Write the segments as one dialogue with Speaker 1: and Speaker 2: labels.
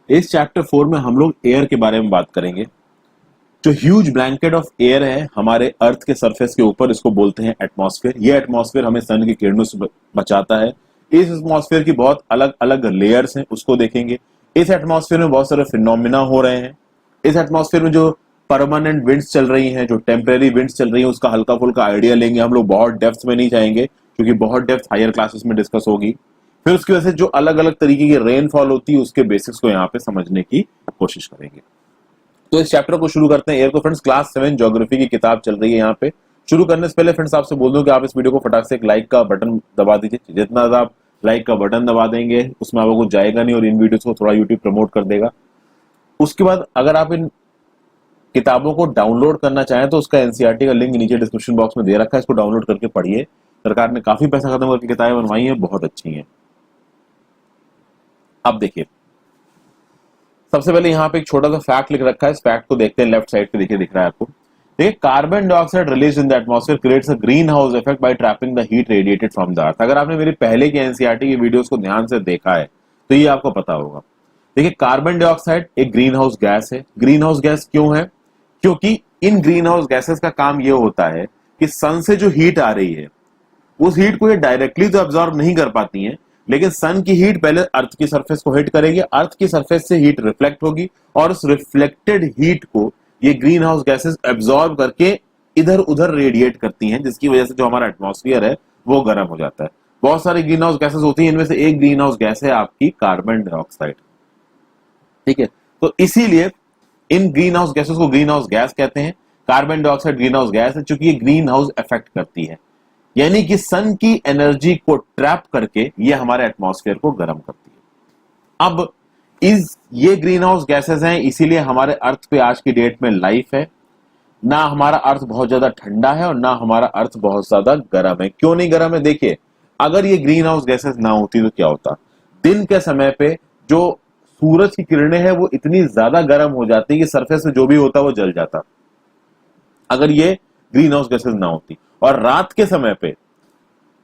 Speaker 1: इस चैप्टर 4 में हम लोग एयर के बारे में बात करेंगे। जो ह्यूज ब्लैंकेट ऑफ एयर है हमारे अर्थ के सरफेस के ऊपर, इसको बोलते हैं एटमॉस्फेयर। ये एटमॉस्फेयर हमें सन की किरणों से बचाता है। इस एटमॉस्फेयर की बहुत अलग अलग लेयर्स हैं, उसको देखेंगे। इस एटमॉस्फेयर में बहुत सारे फिनोमिना हो रहे हैं। इस एटमॉस्फेयर में जो परमानेंट विंड्स चल रही हैं, जो टेम्परेरी विंड्स चल रही हैं, उसका हल्का फुल्का आइडिया लेंगे। हम लोग बहुत डेप्थ में नहीं जाएंगे क्योंकि बहुत डेप्थ हायर क्लासेस में डिस्कस होगी। फिर उसकी वजह से जो अलग अलग तरीके की रेनफॉल होती है उसके बेसिक्स को यहाँ पे समझने की कोशिश करेंगे। तो इस चैप्टर को शुरू करते हैं। एयर को फ्रेंड्स क्लास 7 ज्योग्राफी की किताब चल रही है यहाँ पे। शुरू करने से पहले फ्रेंड्स आपसे बोल दूं कि आप इस वीडियो को फटाक से एक लाइक का बटन दबा दीजिए। जितना ज्यादा आप लाइक का बटन दबा देंगे उसमें आपको कुछ जाएगा नहीं और इन वीडियोस को थोड़ा यूट्यूब प्रमोट कर देगा। उसके बाद अगर आप इन किताबों को डाउनलोड करना चाहें तो उसका एनसीईआरटी का लिंक नीचे डिस्क्रिप्शन बॉक्स में दे रखा है, इसको डाउनलोड करके पढ़िए। सरकार ने काफी पैसा खत्म करके किताबें बनवाई हैं, बहुत अच्छी हैं। अब देखिए, सबसे पहले यहाँ पे एक छोटा सा फैक्ट लिख रखा है। इस फैक्ट को देखते हैं, लेफ्ट साइड पे देखिए, दिख रहा है आपको। देखिए, carbon dioxide release in the atmosphere creates a green house effect bye trapping the heat radiated from the earth. अगर आपने मेरे पहले के एनसीईआरटी की वीडियोस को ध्यान से देखा है तो ये आपको पता होगा। देखिए, कार्बन डाइऑक्साइड एक ग्रीन हाउस गैस है। ग्रीन हाउस गैस क्यों है? क्योंकि इन ग्रीन हाउस गैसेस का काम ये होता है कि सन से जो हीट आ रही है उस हीट को ये डायरेक्टली तो एब्जॉर्ब नहीं कर पाती हैं, लेकिन सन की हीट पहले अर्थ की सरफेस को हिट करेगी, अर्थ की सरफेस से हीट रिफ्लेक्ट होगी और उस रिफ्लेक्टेड हीट को ये ग्रीन हाउस गैसेस एब्जॉर्ब करके इधर उधर रेडिएट करती हैं, जिसकी वजह से जो हमारा एटमॉस्फेयर है वो गर्म हो जाता है। बहुत सारी ग्रीन हाउस गैसेस होती हैं, इनमें से एक ग्रीन हाउस गैस है आपकी कार्बन डाइऑक्साइड। ठीक है, तो इसीलिए इन ग्रीन हाउस गैसेस को ग्रीन हाउस गैस कहते हैं। Carbon dioxide green house gas है क्योंकि ये ग्रीन हाउस इफेक्ट करती है, यानी कि सन की एनर्जी को ट्रैप करके ये हमारे एटमॉस्फेयर को गर्म करती है। अब ये ग्रीन हाउस गैसेस हैं, इसीलिए हमारे अर्थ पे आज की डेट में लाइफ है। ना हमारा अर्थ बहुत ज्यादा ठंडा है और ना हमारा अर्थ बहुत ज्यादा गर्म है। क्यों नहीं गर्म है? देखिए, अगर ये ग्रीन हाउस गैसेस ना होती तो क्या होता? दिन के समय पे जो सूरज की किरणें हैं वो इतनी ज्यादा गर्म हो जाती कि सरफेस में जो भी होता वो जल जाता, अगर ये ग्रीन हाउस गैसेस ना होती। और रात के समय पे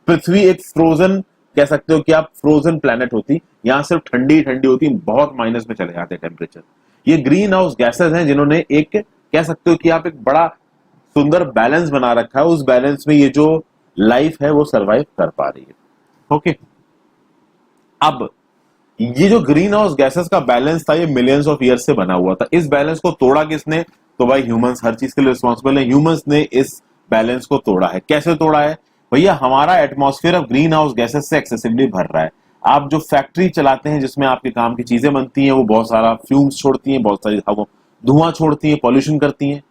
Speaker 1: पृथ्वी एक फ्रोजन, कह सकते हो कि आप फ्रोजन प्लेनेट होती, यहां सिर्फ ठंडी ठंडी होती, बहुत माइनस में चले जाते टेम्परेचर। ये ग्रीन हाउस गैसेस हैं जिन्होंने एक, कह सकते हो कि आप एक बड़ा सुंदर बैलेंस बना रखा है। उस बैलेंस में ये जो लाइफ है वो सरवाइव कर पा रही है। ओके, अब ये जो ग्रीन हाउस गैसेस का बैलेंस था ये मिलियंस ऑफ ईयर्स से बना हुआ था। इस बैलेंस को तोड़ा किसने? तो भाई ह्यूमंस हर चीज के लिए रिस्पॉन्सिबल है। ह्यूमंस ने इस बैलेंस को तोड़ा है। कैसे तोड़ा है? भैया, हमारा एटमॉस्फेयर अब ग्रीन हाउस गैसेस से एक्सेसिवली भर रहा है। आप जो फैक्ट्री चलाते हैं जिसमें आपके काम की चीजें बनती हैं वो बहुत सारा फ्यूम्स छोड़ती हैं, बहुत सारी धुआं छोड़ती हैं, पॉल्यूशन करती हैं।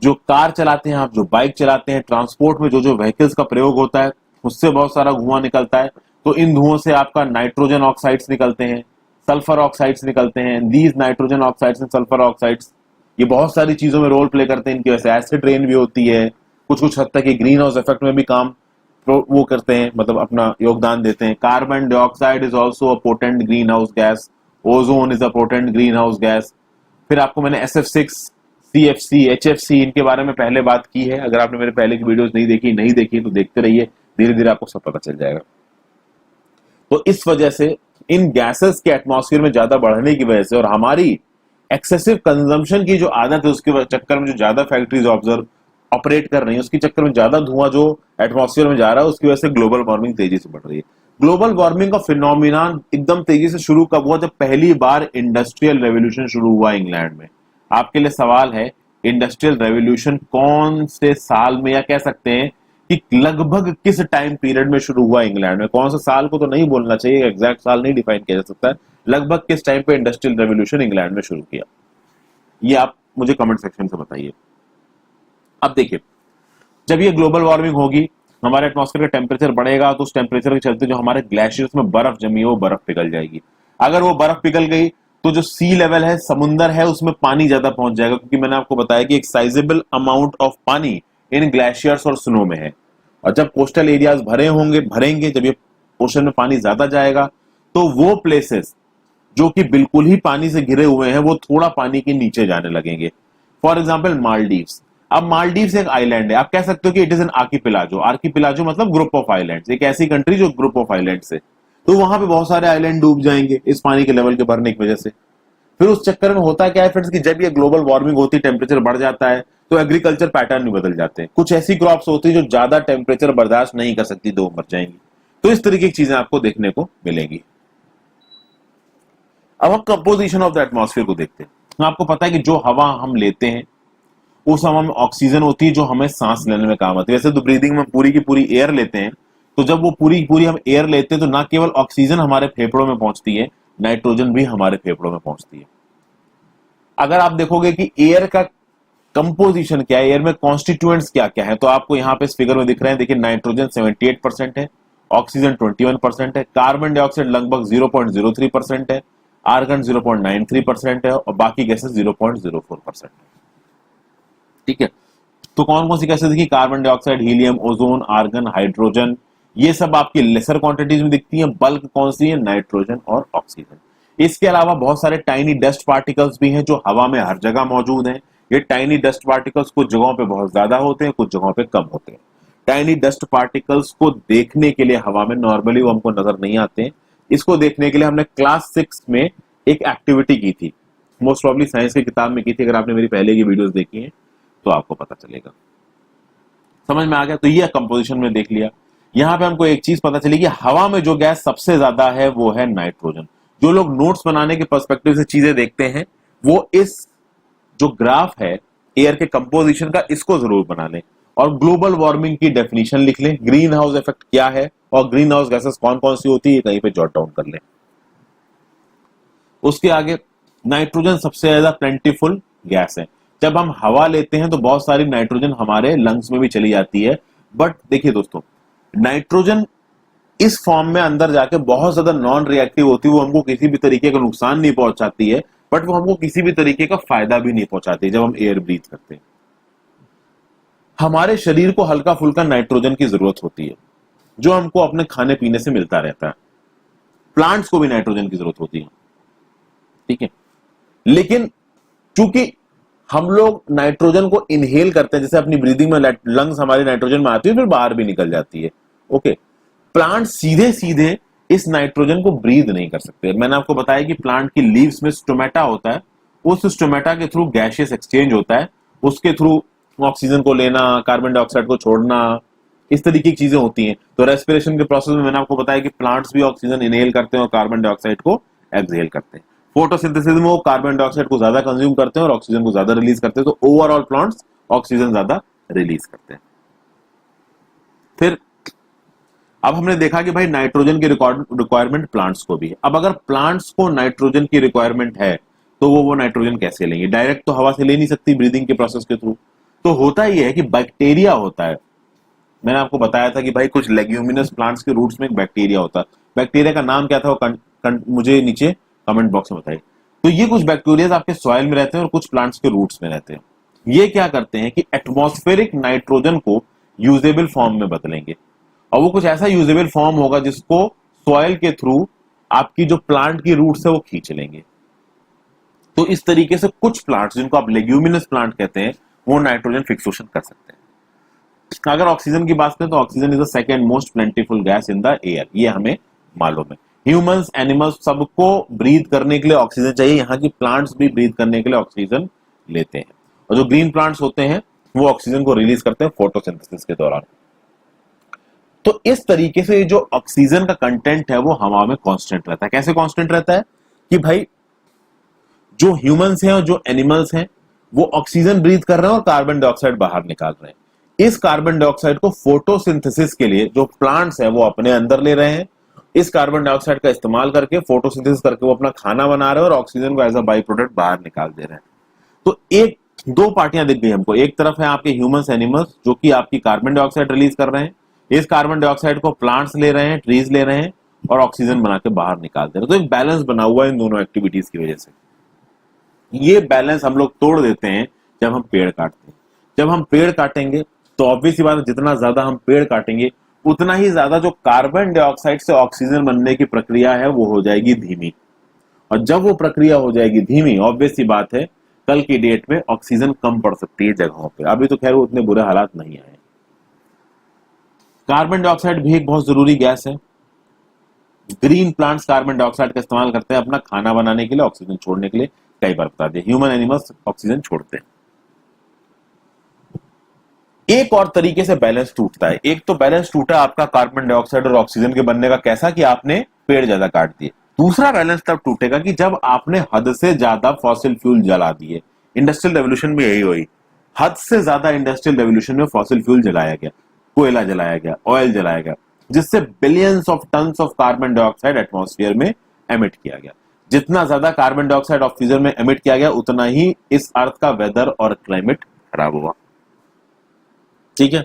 Speaker 1: जो कार चलाते हैं आप, जो बाइक चलाते हैं, ट्रांसपोर्ट में जो जो व्हीकल्स का प्रयोग होता है उससे बहुत सारा धुआं निकलता है। तो इन धुओं से आपका नाइट्रोजन ऑक्साइड्स निकलते हैं, सल्फर ऑक्साइड्स निकलते हैं। These nitrogen oxides and sulphur oxides ये बहुत सारी चीजों में रोल प्ले करते हैं। इनकी वजह से एसिड रेन भी होती है। कुछ कुछ हद तक ये ग्रीन हाउस इफेक्ट में भी काम वो करते हैं, मतलब अपना योगदान देते हैं। Carbon dioxide is also a potent green house gas. Ozone is a potent green house gas. फिर आपको मैंने SF6, CFC, HFC इनके बारे में पहले बात की है। अगर आपने मेरे पहले की वीडियोस नहीं देखी तो देखते रहिए, धीरे धीरे आपको सब पता चल जाएगा। तो इस वजह से इन गैसेस के एटमॉस्फेयर में ज्यादा बढ़ने की वजह से और हमारी एक्सेसिव कंजम्पशन की जो आदत है उसके चक्कर में जो ज्यादा फैक्ट्रीज ऑपरेट कर रही है उसके चक्कर में ज्यादा धुआं जो एटमॉस्फेयर में जा रहा है उसकी वजह से ग्लोबल वार्मिंग तेजी से बढ़ रही है। ग्लोबल वार्मिंग का फिनोमिना एकदम तेजी से शुरू कब हुआ? जब पहली बार इंडस्ट्रियल रेवोल्यूशन शुरू हुआ इंग्लैंड में। आपके लिए सवाल है, इंडस्ट्रियल रेवोल्यूशन कौन से साल में, या कह सकते हैं कि लगभग किस टाइम पीरियड में शुरू हुआ इंग्लैंड में? कौन से साल को तो नहीं बोलना चाहिए, एग्जैक्ट साल नहीं डिफाइन किया जा सकता है। लगभग किस टाइम पे इंडस्ट्रियल रेवोल्यूशन इंग्लैंड में शुरू किया, ये आप मुझे कमेंट सेक्शन से बताइए। अब देखिए, जब ये ग्लोबल वार्मिंग होगी, हमारे एटमॉस्फेयर का टेम्परेचर बढ़ेगा, तो उस टेम्परेचर के चलते जो हमारे ग्लेशियर्स में बर्फ जमी है वो बर्फ पिघल जाएगी। अगर वो बर्फ पिघल गई तो जो सी लेवल है, समुंदर है, उसमें पानी ज्यादा पहुंच जाएगा, क्योंकि मैंने आपको बताया कि एक साइजेबल अमाउंट ऑफ पानी इन ग्लेशियर्स और स्नो में है। और जब कोस्टल एरियाज भरेंगे, जब ये ओशन में पानी ज्यादा जाएगा तो वो प्लेसेस जो कि बिल्कुल ही पानी से घिरे हुए हैं वो थोड़ा पानी के नीचे जाने लगेंगे। For example Maldives. अब मालदीव्स एक आइलैंड है, आप कह सकते हो कि इट इज एन आर्किपिलाजो। आर्किपिलाजो मतलब ग्रुप ऑफ आइलैंड्स, एक ऐसी कंट्री जो ग्रुप ऑफ आइलैंड्स है। तो वहां पे बहुत सारे आइलैंड डूब जाएंगे इस पानी के लेवल के बढ़ने की वजह से। फिर उस चक्कर में होता क्या है फ्रेंड्स कि जब ये ग्लोबल वार्मिंग होती है, टेम्परेचर बढ़ जाता है, तो एग्रीकल्चर पैटर्न भी बदल जाते हैं। कुछ ऐसी क्रॉप्स होती है जो ज्यादा टेम्परेचर बर्दाश्त नहीं कर सकती, तो मर जाएंगी। तो इस तरीके की चीजें आपको देखने को मिलेंगी। अब हम कंपोजिशन ऑफ द एटमॉस्फेयर को देखते हैं। आपको पता है कि जो हवा हम लेते हैं उस हवा में ऑक्सीजन होती है जो हमें सांस लेने में काम आती है। वैसे तो ब्रीदिंग में पूरी की पूरी एयर लेते हैं, तो जब वो पूरी की पूरी हम एयर लेते हैं तो ना केवल ऑक्सीजन हमारे फेफड़ों में पहुंचती है, नाइट्रोजन भी हमारे फेफड़ों में पहुंचती है। अगर आप देखोगे कि एयर का कंपोजिशन क्या है, एयर में कॉन्स्टिट्यूएंट्स क्या क्या है, तो आपको यहाँ पे इस फिगर में दिख रहे हैं। देखिए नाइट्रोजन 78% है, ऑक्सीजन 21% है, कार्बन डाइऑक्साइड लगभग 0.03% है, आर्गन 0.93% है और बाकी गैसेस 0.04% है। ठीक है, तो कौन कौन सी गैसेस देखिए, carbon dioxide, helium, ozone, argon, hydrogen, ये सब आपकी लेसर क्वांटिटीज में दिखती हैं। बल्क कौन सी है, नाइट्रोजन और ऑक्सीजन। इसके अलावा बहुत सारे टाइनी डस्ट पार्टिकल्स भी हैं जो हवा में हर जगह मौजूद हैं। ये टाइनी डस्ट पार्टिकल्स कुछ जगहों पे बहुत ज्यादा होते हैं, कुछ जगहों पे कम होते हैं। टाइनी डस्ट पार्टिकल्स को देखने के लिए हवा में नॉर्मली वो हमको नजर नहीं आते हैं। इसको देखने के लिए हमने क्लास 6 में एक एक्टिविटी की थी, मोस्ट प्रॉब्ली साइंस की किताब में की थी। अगर आपने मेरी पहले की वीडियोस देखी हैं तो आपको पता चलेगा, समझ में आ गया। तो ये कंपोजिशन में देख लिया। यहां पे हमको एक चीज पता चली कि हवा में जो गैस सबसे ज्यादा है वो है नाइट्रोजन। जो लोग नोट्स बनाने के पर्सपेक्टिव से चीजें देखते हैं वो इस जो ग्राफ है एयर के कंपोजिशन का, इसको जरूर बना लें और ग्लोबल वार्मिंग की डेफिनेशन लिख लें, ग्रीन हाउस इफेक्ट क्या है और ग्रीन हाउस गैसेस कौन कौन सी होती है, कहीं पे जॉट डाउन कर लें। उसके आगे नाइट्रोजन सबसे ज्यादा प्लेंटीफुल गैस है। जब हम हवा लेते हैं तो बहुत सारी नाइट्रोजन हमारे लंग्स में भी चली जाती है। बट देखिए दोस्तों, नाइट्रोजन इस फॉर्म में अंदर जाके बहुत ज्यादा नॉन रिएक्टिव होती है, वो हमको किसी भी तरीके का नुकसान नहीं पहुंचाती है, बट वो हमको किसी भी तरीके का फायदा भी नहीं पहुंचाती जब हम एयर ब्रीथ करते हैं। हमारे शरीर को हल्का फुल्का नाइट्रोजन की जरूरत होती है जो हमको अपने खाने पीने से मिलता रहता है। प्लांट्स को भी नाइट्रोजन की जरूरत होती है, ठीक है। लेकिन चूंकि हम लोग नाइट्रोजन को इनहेल करते हैं, जैसे अपनी ब्रीदिंग में लंग्स हमारी नाइट्रोजन में आती है फिर बाहर भी निकल जाती है, ओके। प्लांट सीधे सीधे इस नाइट्रोजन को ब्रीद नहीं कर सकते। मैंने आपको बताया कि प्लांट की लीव्स में स्टोमेटा होता है, उस स्टोमेटा के थ्रू गैसियस एक्सचेंज होता है, उसके थ्रू ऑक्सीजन को लेना, कार्बन डाइऑक्साइड को छोड़ना, इस तरीके की चीजें होती हैं। तो रेस्पिरेशन के प्रोसेस में मैंने आपको बताया कि प्लांट्स भी ऑक्सीजन इनहेल करते हैं और कार्बन डाइऑक्साइड को एक्सहेल करते हैं। फोटोसिंथेसिस में वो कार्बन डाइऑक्साइड को ज्यादा कंज्यूम करते हैं और ऑक्सीजन को ज्यादा रिलीज करते हैं, तो ओवरऑल प्लांट्स ऑक्सीजन ज्यादा रिलीज करते हैं। फिर अब हमने देखा कि भाई नाइट्रोजन की रिक्वायरमेंट प्लांट्स को भी है। अब अगर प्लांट्स को नाइट्रोजन की रिक्वायरमेंट है तो वो नाइट्रोजन कैसे लेंगे? डायरेक्ट तो हवा से ले नहीं सकती ब्रीदिंग के प्रोसेस के थ्रू। तो होता ही है कि बैक्टीरिया होता है। मैंने आपको बताया था कि भाई कुछ लेग्यूमिनस प्लांट्स के रूट्स में एक बैक्टीरिया होता है। बैक्टीरिया का नाम क्या था वो मुझे नीचे कमेंट बॉक्स में बताइए। तो ये कुछ बैक्टीरिया आपके सॉइल में रहते हैं और कुछ प्लांट्स के रूट्स में रहते हैं। ये क्या करते हैं कि एटमॉस्फेरिक नाइट्रोजन को यूजेबल फॉर्म में बदलेंगे, और वो कुछ ऐसा यूजेबल फॉर्म होगा जिसको सॉइल के थ्रू आपकी जो प्लांट की रूट्स है वो खींच लेंगे। तो इस तरीके से कुछ प्लांट्स जिनको आप लेग्यूमिनस प्लांट कहते हैं वो नाइट्रोजन फिक्सेशन कर सकते हैं। अगर ऑक्सीजन की बात करें तो oxygen is the second most plentiful gas in the air, ये हमें मालूम है। ह्यूमंस, एनिमल्स सबको ब्रीथ करने के लिए ऑक्सीजन चाहिए। यहाँ की प्लांट्स भी ब्रीथ करने के लिए ऑक्सीजन लेते हैं, और जो ग्रीन प्लांट्स होते हैं वो ऑक्सीजन को रिलीज करते हैं फोटोसिंथेसिस के दौरान। तो इस तरीके से जो ऑक्सीजन का कंटेंट है वो हवा में कांस्टेंट रहता है। कैसे कांस्टेंट रहता है कि भाई जो ह्यूमंस हैं और जो एनिमल्स हैं वो ऑक्सीजन ब्रीथ कर रहे हैं और कार्बन डाइऑक्साइड बाहर निकाल रहे हैं। इस कार्बन डाइऑक्साइड को फोटोसिंथेसिस के लिए जो प्लांट्स हैं वो अपने अंदर ले रहे हैं। इस कार्बन डाइऑक्साइड का इस्तेमाल करके फोटोसिंथेसिस करके वो अपना खाना बना रहे हैं और ऑक्सीजन को एज अ बाई प्रोडक्ट बाहर निकाल दे रहे हैं। तो एक दो पार्टियां दिख गई हमको। एक तरफ है आपके ह्यूमंस, एनिमल्स जो कि आपकी कार्बन डाइऑक्साइड रिलीज कर रहे हैं। इस कार्बन डाइऑक्साइड को प्लांट्स ले रहे हैं, ट्रीज ले रहे हैं और ऑक्सीजन बना के बाहर निकाल दे रहे हैं। तो एक बैलेंस बना हुआ है इन दोनों एक्टिविटीज की वजह से। ये बैलेंस हम लोग तोड़ देते हैं जब हम पेड़ काटते हैं। जब हम पेड़ काटेंगे तो ऑब्वियस बात है, जितना ज्यादा हम पेड़ काटेंगे उतना ही ज्यादा जो कार्बन डाइऑक्साइड से ऑक्सीजन बनने की प्रक्रिया है वो हो जाएगी धीमी। और जब वो प्रक्रिया हो जाएगी धीमी, ऑब्वियस सी बात है कल की डेट में ऑक्सीजन कम पड़ सकती है जगहों पे। अभी तो खैर उतने बुरे हालात नहीं आए। कार्बन डाइऑक्साइड भी एक बहुत जरूरी गैस है। ग्रीन प्लांट्स कार्बन डाइऑक्साइड का इस्तेमाल करते हैं अपना खाना बनाने के लिए, ऑक्सीजन छोड़ने के लिए। एक बार बता दिया, ह्यूमन एनिमल्स ऑक्सीजन छोड़ते हैं। एक और तरीके से बैलेंस टूटता है। एक तो बैलेंस टूटा आपका कार्बन डाइऑक्साइड और ऑक्सीजन के बनने का, कैसा कि आपने पेड़ ज्यादा काट दिए। दूसरा बैलेंस तब टूटेगा कि जब आपने हद से ज्यादा फॉसिल फ्यूल जला दिए। इंडस्ट्रियल रेवोल्यूशन में यही हुई, हद से ज्यादा इंडस्ट्रियल रेवोल्यूशन में फॉसिल फ्यूल जलाया गया, कोयला जलाया गया, ऑयल जलाया गया, जिससे billions of tons of carbon dioxide atmosphere में एमिट किया गया। जितना ज्यादा कार्बन डाइऑक्साइड ऑक्सीजन में एमिट किया गया, उतना ही इस अर्थ का वेदर और क्लाइमेट खराब हुआ। ठीक है,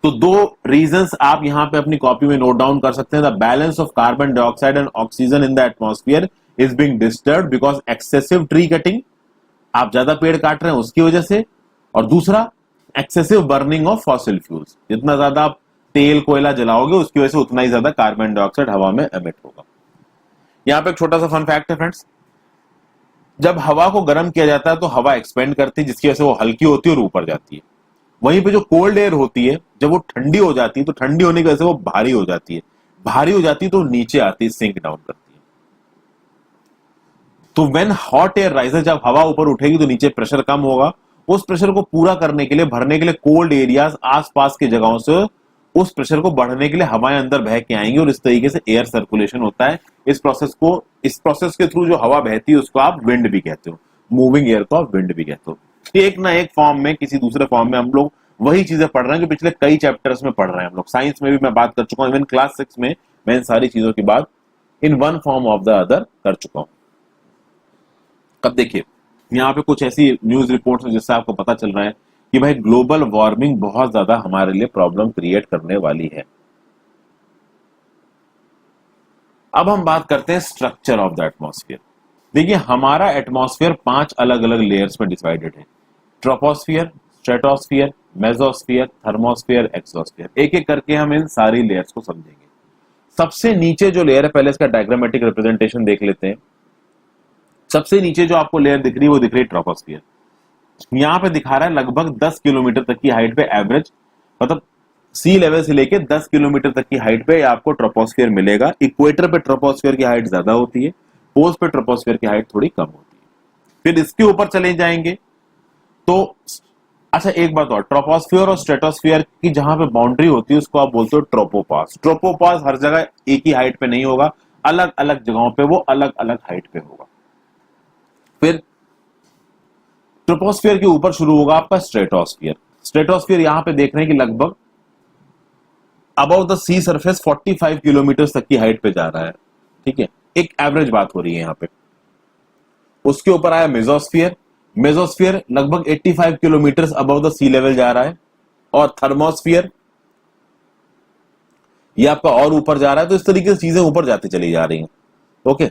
Speaker 1: तो दो रीजंस आप यहां पे अपनी कॉपी में नोट डाउन कर सकते हैं। The balance of carbon dioxide and oxygen in the atmosphere is being disturbed because excessive tree cutting, आप ज्यादा पेड़ काट रहे हैं उसकी वजह से, और दूसरा excessive burning of fossil fuels, जितना ज्यादा आप तेल कोयला जलाओगे उसकी वजह से उतना ही ज्यादा कार्बन डाइऑक्साइड हवा में एमिट होगा। यहां पे एक छोटा सा फन फैक्ट है फ्रेंड्स, जब हवा को गर्म किया जाता है तो हवा एक्सपेंड करती है, जिसकी वजह से वो हल्की होती है और ऊपर जाती है। वहीं पे जो कोल्ड एयर होती है, जब वो ठंडी हो जाती है तो ठंडी होने की वजह से वो भारी हो जाती है, भारी हो जाती है तो नीचे आती है, सिंक डाउन करती है। तो व्हेन हॉट एयर राइजेस, जब हवा ऊपर उठेगी तो नीचे प्रेशर कम होगा, उस प्रेशर को पूरा करने के लिए, भरने के लिए कोल्ड एरियाज आसपास की जगहों से उस प्रेशर को बढ़ने के लिए हवाएं अंदर बह के आएंगी और इस तरीके से एयर सर्कुलेशन होता है। इस प्रोसेस के थ्रू जो हवा बहती है उसको आप विंड भी कहते हो, मूविंग एयर को आप विंड भी कहते हो। एक ना एक फॉर्म में, किसी दूसरे फॉर्म में हम लोग वही चीजें पढ़ रहे हैं जो पिछले कई चैप्टर्स में पढ़ रहे हैं हम लोग। साइंस में भी मैं बात कर चुका हूं, इवन क्लास 6 में मैं इन सारी चीजों की बात in one form of the other कर चुका हूं। अब देखिए, यहाँ पे कुछ ऐसी न्यूज रिपोर्ट्स हैं जिससे आपको पता चल रहा है कि भाई ग्लोबल वार्मिंग बहुत ज्यादा हमारे लिए प्रॉब्लम क्रिएट करने वाली है। अब हम बात करते हैं स्ट्रक्चर ऑफ द एटमॉस्फेयर। देखिए, हमारा एटमॉस्फेयर 5 अलग अलग लेयर्स में डिवाइडेड है, troposphere, stratosphere, mesosphere, thermosphere, exosphere. एक एक करके हम इन सारी लेयर्स को समझेंगे। सबसे नीचे जो लेयर है, पहले इसका डायग्रामेटिक रिप्रेजेंटेशन देख लेते हैं। सबसे नीचे जो आपको लेयर दिख रही है वो दिख रही है ट्रोपोस्फियर। यहां पे दिखा रहा है लगभग 10 किलोमीटर तक की हाइट पे एवरेज, मतलब सी लेवल से लेके 10 किलोमीटर तक की हाइट पे आपको ट्रोपोस्फियर मिलेगा। इक्वेटर पे ट्रोपोस्फियर की हाइट ज्यादा होती है, पोल्स पे ट्रोपोस्फियर की हाइट थोड़ी कम होती है। फिर इसके ऊपर चले जाएंगे तो अच्छा, एक बात और, ट्रोपोस्फियर और स्ट्रेटोस्फियर की जहां पे बाउंड्री होती है उसको आप बोलते हो ट्रोपोपास। ट्रोपोपास हर जगह एक ही हाइट पे नहीं होगा, अलग अलग जगहों पे वो अलग अलग हाइट पे होगा। फिर ट्रोपोस्फियर के ऊपर शुरू होगा आपका स्ट्रेटोस्फियर। स्ट्रेटोस्फियर यहां पे देख रहे हैं कि लगभग above the sea surface 45 kilometre तक की हाइट पे जा रहा है। ठीक है, एक एवरेज बात हो रही है यहां पे। उसके ऊपर आया मेसोस्फियर। मेसोस्फियर लगभग 85 kilometre above the sea level जा रहा है। और थर्मोस्फियर ये आपका और ऊपर जा रहा है। तो इस तरीके से चीजें ऊपर जाती चली जा रही हैं। ओके,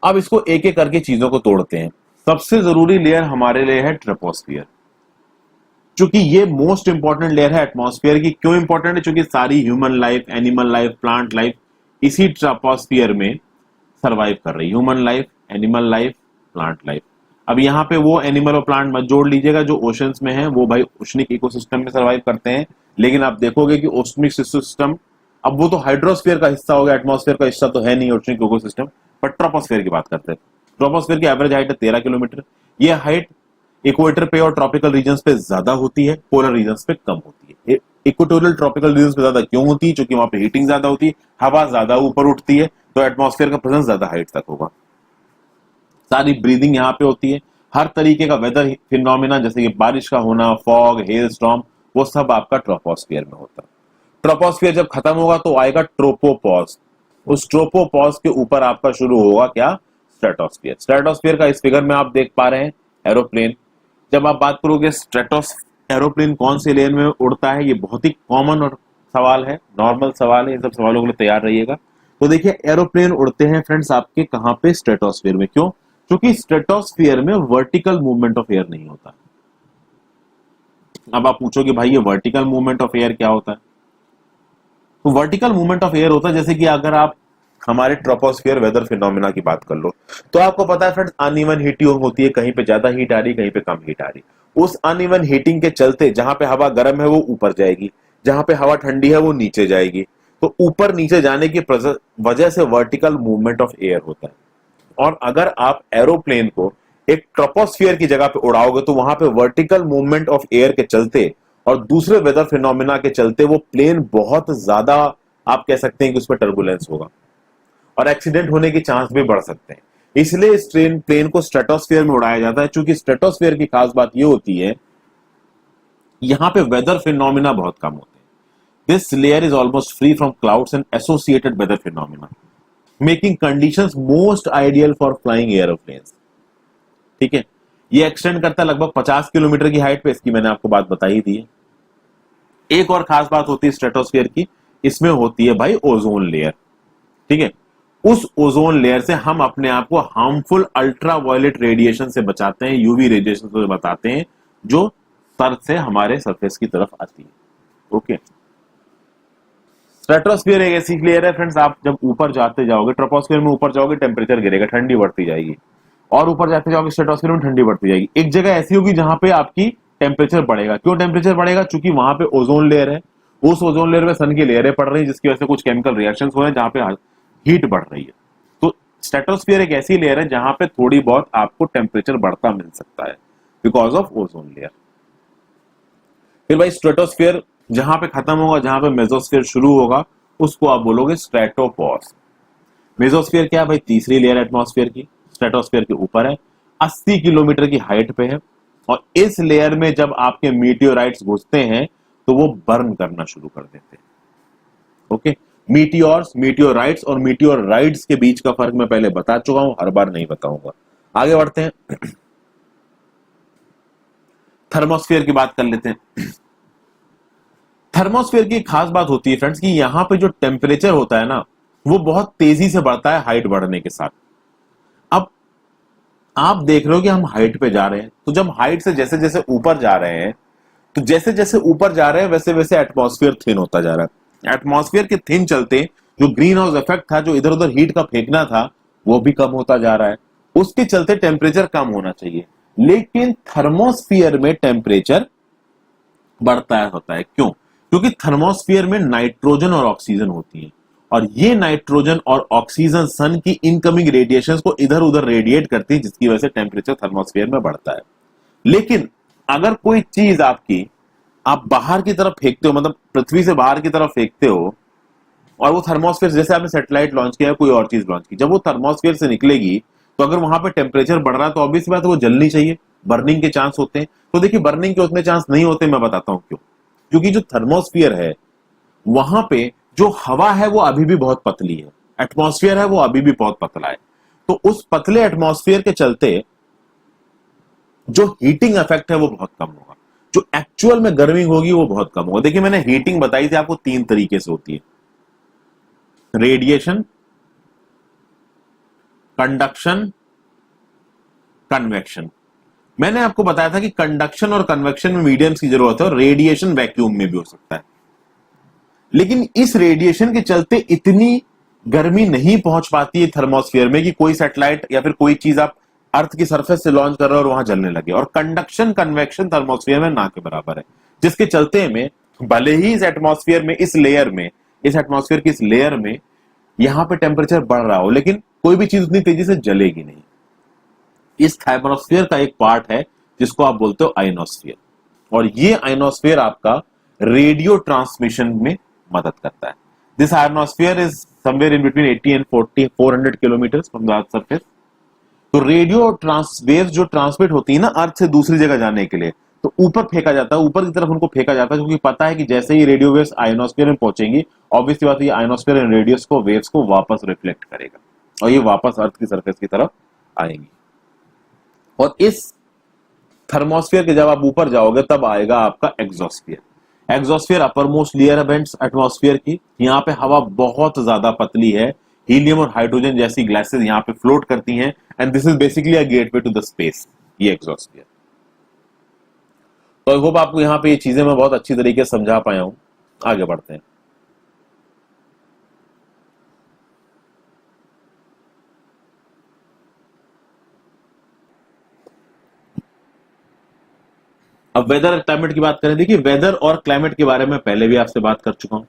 Speaker 1: अब इसको एक एक करके चीजों को तोड़ते हैं। सबसे जरूरी लेयर हमारे लिए है ट्रोपोस्फियर, क्योंकि ये मोस्ट इंपॉर्टेंट लेयर है एटमॉस्फेयर की। क्यों इंपॉर्टेंट है? क्योंकि सारी human life, animal life, plant life इसी ट्रोपोस्फियर में सरवाइव कर रही है। Human life, animal life, plant life. अब यहाँ पे वो एनिमल और प्लांट मत जोड़ लीजिएगा जो ओशंस में है, वो भाई ओशनिक इकोसिस्टम में सर्वाइव करते हैं। लेकिन आप देखोगे कि ओशनिक सिस्टम, अब वो तो हाइड्रोस्फीयर का हिस्सा हो गया, एटमॉस्फेयर का हिस्सा तो है नहीं ओशनिक इकोसिस्टम। पर ट्रोपोस्फियर की बात करते हैं। ट्रोपोस्फियर की एवरेज हाइट है 13 किलोमीटर। ये हाइट इक्वेटर पे और ट्रॉपिकल रीजन्स पे ज्यादा होती है, पोलर रीजन्स पे कम होती है। इक्वेटोरियल ट्रॉपिकल रीजन्स पे ज्यादा क्यों होती है? क्योंकि वहां पे हीटिंग ज्यादा होती है, हवा ज्यादा ऊपर उठती है, तो एटमॉस्फेयर का प्रेजेंस ज्यादा हाइट तक होगा। सारी ब्रीदिंग यहाँ पे होती है। हर तरीके का वेदर फिनोमिना, जैसे कि बारिश का होना, फॉग, हेल स्टॉर्म, वो सब आपका ट्रोपोस्फियर में होता है। ट्रोपोस्फियर जब खत्म होगा तो आएगा ट्रोपोपॉज। उस ट्रोपोपॉज के ऊपर आपका शुरू होगा क्या? स्ट्रेटोस्फियर। स्ट्रेटोस्फियर का इस फिगर में आप देख पा रहे हैं एरोप्लेन। जब आप बात करोगे एरोप्लेन कौन से लेन में उड़ता है, ये बहुत ही कॉमन और सवाल है, नॉर्मल सवाल है, इन सब सवालों के लिए तैयार रहिएगा। तो देखिए, एरोप्लेन उड़ते हैं फ्रेंड्स आपके कहां पे? स्ट्रेटोस्फियर में। क्यों? क्योंकि स्ट्रेटोस्फियर में वर्टिकल मूवमेंट ऑफ एयर नहीं होता। अब आप पूछोगे भाई ये वर्टिकल मूवमेंट ऑफ एयर क्या होता है? तो वर्टिकल मूवमेंट ऑफ एयर होता है, जैसे कि अगर आप हमारे ट्रोपोस्फियर वेदर फिनोमिना की बात कर लो तो आपको पता है फ्रेंड्स, अनइवन हीटिंग होती है, कहीं पे ज्यादा हीट आ रही, कहीं पे कम हीट आ रही। उस अनइवन हीटिंग के चलते जहां पे हवा गर्म है वो ऊपर जाएगी, जहां पे हवा ठंडी है वो नीचे जाएगी। तो ऊपर नीचे जाने की वजह से वर्टिकल मूवमेंट ऑफ एयर होता है। और अगर आप एरोप्लेन को एक ट्रोपोस्फियर की जगह पे उड़ाओगे तो वहां पे वर्टिकल मूवमेंट ऑफ एयर के चलते और दूसरे वेदर फिनोमिना के चलते वो प्लेन बहुत ज्यादा, आप कह सकते हैं कि उसमें टर्बुलेंस होगा और एक्सीडेंट होने के चांस भी बढ़ सकते हैं। इसलिए इस प्लेन को स्ट्रेटोस्फीयर में उड़ाया जाता है। चूंकि स्ट्रेटोस्फीयर की खास बात यह होती है, यहां पे वेदर फिनोमिना बहुत कम होते हैं। This layer is almost free from clouds and associated weather phenomena, making conditions most ideal for flying aeroplanes. ठीक है, ये एक्सटेंड करता है लगभग 50 किलोमीटर की हाइट पे, इसकी मैंने आपको बात बताई दी है। एक और खास बात होती है स्ट्रेटोस्फीयर की, इसमें होती है भाई ओजोन लेयर। ठीक है, उस ओजोन लेयर से हम अपने आप को हार्मफुल अल्ट्रावायलेट रेडिएशन से बचाते हैं, यूवी रेडिएशन से बचाते हैं, जो सर से हमारे सरफेस की तरफ आती है। ओके, स्ट्रेटोस्फीयर एक ऐसी लेयर है फ्रेंड्स, आप जब ऊपर जाते जाओगे, ट्रोपोस्फीयर में ऊपर जाओगे टेम्परेचर गिरेगा, ठंडी बढ़ती जाएगी, और ऊपर जाते जाओगे स्ट्रेटोस्फीयर में ठंडी बढ़ती जाएगी। एक जगह ऐसी होगी जहां पे आपकी टेम्परेचर बढ़ेगा। क्यों टेम्परेचर बढ़ेगा? क्योंकि वहां पे ओजोन लेयर है, उस ओजोन लेयर में सन की लेयरें पड़ रही है, जिसकी वजह से कुछ केमिकल रिएक्शंस हो रहे हैं जहां पे हीट बढ़ रही है। तो स्ट्रेटोस्फीयर एक ऐसी लेयर है जहां पे थोड़ी बहुत आपको टेम्परेचर बढ़ता मिल सकता है बिकॉज ऑफ ओजोन लेयर। फिर भाई स्ट्रेटोस्फीयर जहां पे खत्म होगा, जहां पे मेसोस्फीयर शुरू होगा, उसको आप बोलोगे स्ट्रेटोपॉज। मेसोस्फीयर क्या है भाई? तीसरी लेयर एटमॉस्फेयर की, स्ट्रेटोस्फीयर के ऊपर है, 80 किलोमीटर की हाइट पे है, और इस लेयर में जब आपके मीटियोराइट्स घुसते हैं तो वो बर्न करना शुरू कर देते हैं। ओके, मीटियोर्स, मीटियोराइट्स और मीटियोराइट्स के बीच का फर्क मैं पहले बता चुका हूं, हर बार नहीं बताऊंगा। आगे बढ़ते हैं, थर्मोस्फीयर की बात कर लेते हैं। थर्मोस्फीयर की खास बात होती है फ्रेंड्स कि यहां पे जो टेम्परेचर होता है ना, वो बहुत तेजी से बढ़ता है हाइट बढ़ने के साथ। अब आप देख रहे हो कि हम हाइट पे जा रहे हैं, तो जब हाइट से जैसे जैसे ऊपर जा रहे हैं, तो जैसे जैसे ऊपर जा रहे हैं वैसे वैसे एटमॉस्फेयर थिन होता जा रहा है। एटमॉस्फेयर के थिन चलते जो ग्रीन हाउस इफेक्ट था, जो इधर उधर हीट का फेंकना था, वो भी कम होता जा रहा है। उसके चलते टेम्परेचर कम होना चाहिए, लेकिन थर्मोस्फीयर में टेम्परेचर बढ़ता होता है। क्यों? क्योंकि थर्मोस्फीयर में नाइट्रोजन और ऑक्सीजन होती है, और ये नाइट्रोजन और ऑक्सीजन सन की इनकमिंग रेडिएशंस को इधर उधर रेडिएट करती है, जिसकी वजह से टेम्परेचर थर्मोस्फीयर में बढ़ता है। लेकिन अगर कोई चीज आपकी आप बाहर की तरफ फेंकते हो, मतलब पृथ्वी से बाहर की तरफ फेंकते हो, और वो थर्मोस्फीयर, जैसे आपने सैटेलाइट लॉन्च किया, कोई और चीज लॉन्च की, जब वो थर्मोस्फीयर से निकलेगी तो अगर वहां पे टेम्परेचर बढ़ रहा है तो ऑब्वियस बात है वो जलनी चाहिए, बर्निंग के चांस होते हैं। तो देखिए, बर्निंग के उतने चांस नहीं होते, मैं बताता हूं क्यों। क्योंकि जो थर्मोस्फीयर है वहां पे जो हवा है वो अभी भी बहुत पतली है, एटमॉस्फेयर है वो अभी भी बहुत पतला है। तो उस पतले एटमॉस्फेयर के चलते जो हीटिंग इफेक्ट है वो बहुत कम होगा, जो एक्चुअल में गर्मी होगी वो बहुत कम होगा। देखिए, मैंने हीटिंग बताई थी आपको 3 तरीके से होती है, रेडिएशन, कंडक्शन, कन्वेक्शन। मैंने आपको बताया था कि कंडक्शन और कन्वेक्शन में मीडियम्स की जरूरत है, और रेडिएशन वैक्यूम में भी हो सकता है। लेकिन इस रेडिएशन के चलते इतनी गर्मी नहीं पहुंच पाती है थर्मोस्फीयर में कि कोई सैटेलाइट या फिर कोई चीज आप अर्थ की सरफेस से लॉन्च कर रहे हो और वहां जलने लगे। और कंडक्शन, कन्वेक्शन थर्मोस्फीयर में ना के बराबर है, जिसके चलते में भले ही इस एटमॉस्फेयर में, इस लेयर में, इस एटमॉस्फेयर की इस लेयर में यहां पे टेम्परेचर बढ़ रहा हो, लेकिन कोई भी चीज उतनी तेजी से जलेगी नहीं। इस थाइमोस्फीयर का एक पार्ट है जिसको आप बोलते हो आइनोस्फीयर, और ये आइनोस्फीयर आपका रेडियो ट्रांसमिशन में मदद करता है। This ionosphere is somewhere in between 80 and 400 kilometres from the earth surface. तो रेडियो वेव्स जो ट्रांसमिट होती है ना अर्थ से दूसरी जगह जाने के लिए, तो ऊपर फेंका जाता है, ऊपर की तरफ उनको फेंका जाता है, क्योंकि पता है कि जैसे ही रेडियो वेव्स आइनोस्फीयर में पहुंचेंगी, ऑब्वियसली बात है, ये आइनोस्फीयर एंड रेडियस को, वेव्स को वापस रिफ्लेक्ट करेगा और ये वापस अर्थ की सरफेस की तरफ आएंगी। और इस थर्मोस्फीयर के जब आप ऊपर जाओगे तब आएगा आपका exosphere. Exosphere upper most layer है एटमॉस्फेयर की। यहाँ पे हवा बहुत ज्यादा पतली है, हीलियम और हाइड्रोजन जैसी गैसेस यहाँ पे फ्लोट करती हैं, and this is basically a gateway to the space, ये एक्सोस्फीयर। तो आई होप आपको यहाँ पे ये चीजें मैं बहुत अच्छी तरीके से समझा पाया हूं। आगे बढ़ते हैं। अब वेदर और क्लाइमेट की बात करें। देखिए, वेदर और क्लाइमेट के बारे में पहले भी आपसे बात कर चुका हूं।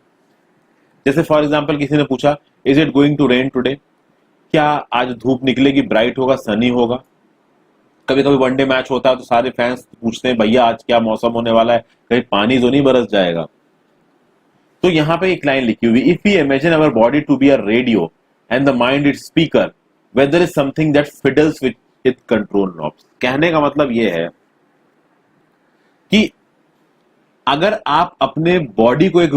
Speaker 1: जैसे फॉर एग्जांपल किसी ने पूछा, is it going to rain today, क्या आज धूप निकलेगी, ब्राइट होगा, सनी होगा। कभी कभी वनडे मैच होता है तो सारे फैंस पूछते हैं भैया आज क्या मौसम होने वाला है, कहीं पानी तो नहीं बरस जाएगा। तो यहां पे एक लाइन लिखी हुई, if you imagine our body to be a radio and the mind its speaker whether is something that fiddles with it control knobs. कहने का मतलब यह है कि अगर आप अपने बॉडी को एक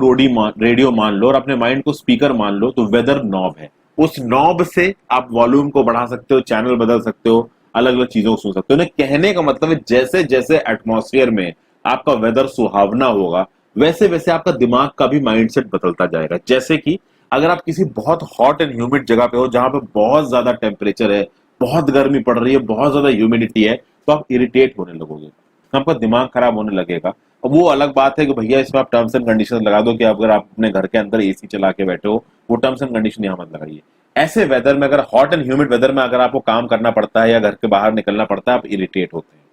Speaker 1: रेडियो मान लो और अपने माइंड को स्पीकर मान लो, तो वेदर नॉब है। उस नॉब से आप वॉल्यूम को बढ़ा सकते हो, चैनल बदल सकते हो, अलग अलग चीजों को सुन सकते हो। कहने का मतलब है जैसे जैसे एटमॉस्फेयर में आपका वेदर सुहावना होगा, वैसे वैसे आपका दिमाग का भी माइंडसेट बदलता जाएगा। जैसे कि अगर आप किसी बहुत हॉट एंड ह्यूमिड जगह पे हो जहां पे बहुत ज्यादा टेम्परेचर है, बहुत गर्मी पड़ रही है, बहुत ज्यादा ह्यूमिडिटी है, तो आप इरिटेट होने लगोगे, आपका दिमाग खराब होने लगेगा। अब वो अलग बात है कि भैया इसमें आप टर्म्स एंड कंडीशन लगा दो कि अगर आप अपने घर के अंदर एसी चला के बैठे हो, वो टर्म्स एंड कंडीशन यहां मत लगाइए। ऐसे वेदर में, अगर हॉट एंड ह्यूमिड वेदर में अगर आपको काम करना पड़ता है या घर के बाहर निकलना पड़ता है, आप इरिटेट होते हैं।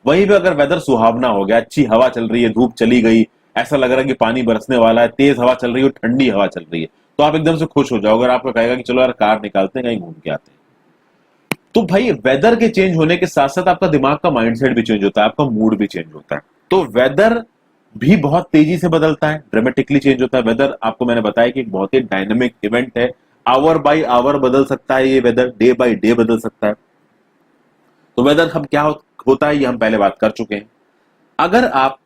Speaker 1: वहीं पे अगर वेदर सुहावना हो गया, अच्छी हवा चल रही है, धूप चली गई, ऐसा लग रहा है कि पानी बरसने वाला है, तेज हवा चल रही है, ठंडी हवा चल रही है, तो आप एकदम से खुश हो जाओगे और आपको कहेगा कि चलो यार कार निकालते हैं, कहीं घूम के आते हैं। तो भाई वेदर के चेंज होने के साथ साथ आपका दिमाग का माइंडसेट भी चेंज होता है, आपका मूड भी चेंज होता है। तो वेदर भी बहुत तेजी से बदलता है, ड्रामेटिकली चेंज होता है वेदर। आपको मैंने बताया कि एक बहुत ही डायनेमिक इवेंट है, आवर बाय आवर बदल सकता है ये वेदर, डे बाय डे बदल सकता है। तो वेदर हम क्या होता है ये हम पहले बात कर चुके हैं। अगर आप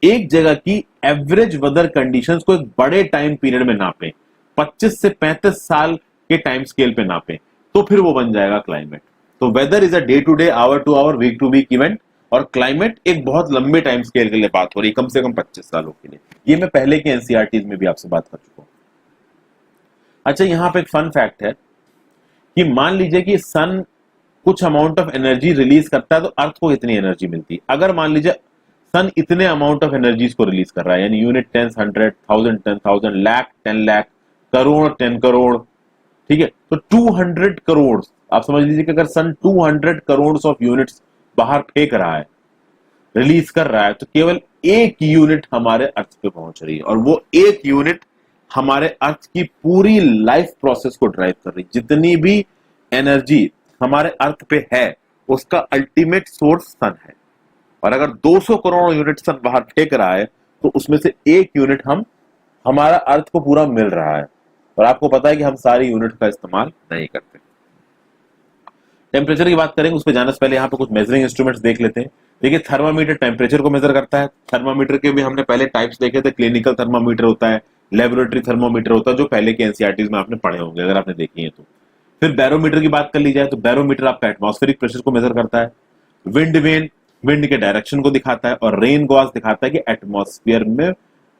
Speaker 1: एक जगह की एवरेज वेदर कंडीशंस को एक बड़े टाइम पीरियड में नापें, 25 से 35 साल के टाइम स्केल पे नापें, तो फिर वो बन जाएगा क्लाइमेट। तो weather is a day to day, hour to hour, week to week event, और क्लाइमेट एक बहुत लंबे टाइम स्केल के लिए बात हो रही है, कम से कम 25 सालों के लिए। ये मैं पहले के एनसीईआरटीज में भी आपसे बात कर चुका हूं। अच्छा, यहां पे एक फन फैक्ट है कि मान लीजिए कि सन कुछ अमाउंट ऑफ एनर्जी रिलीज करता है, तो अर्थ को कितनी एनर्जी मिलती है। अगर मान लीजिए सन इतने अमाउंट ऑफ एनर्जीज को रिलीज कर रहा है, यानी यूनिट 10, 100, 1000, 10,000, लाख 10 लाख, करोड़ 10 करोड़, ठीक है, तो 200 करोड़, आप समझ लीजिए कि अगर सन 200 करोड़ ऑफ यूनिट्स बाहर फेंक रहा है, रिलीज कर रहा है, तो केवल एक यूनिट हमारे अर्थ पे पहुंच रही है, और वो एक यूनिट हमारे अर्थ की पूरी लाइफ प्रोसेस को ड्राइव कर रही है। जितनी भी एनर्जी हमारे अर्थ पे है, उसका अल्टीमेट सोर्स सन है। और अगर 200 करोड़ यूनिट सन बाहर फेंक रहा है, तो उसमें से एक यूनिट हमारा अर्थ को पूरा मिल रहा है। और आपको पता है कि हम सारी यूनिट का इस्तेमाल नहीं करते। टेम्परेचर की बात करेंगे, उस पर जाने से पहले यहाँ पे कुछ मेजरिंग इंस्ट्रूमेंट्स देख लेते हैं। देखिए, थर्मामीटर टेम्परेचर को मेजर करता है। थर्मामीटर के भी हमने पहले टाइप्स देखे थे, क्लिनिकल थर्मामीटर होता है, लेबोरेटरी थर्मामीटर होता है, जो पहले के एनसीईआरटीज में आपने पढ़े होंगे अगर आपने देखी है तो। फिर बैरोमीटर की बात कर ली जाए तो बैरोमीटर आपका एटमॉस्फेरिक प्रेशर को मेजर करता है। विंड वेन विंड के डायरेक्शन को दिखाता है, और रेन गॉज दिखाता है कि एटमॉस्फेयर में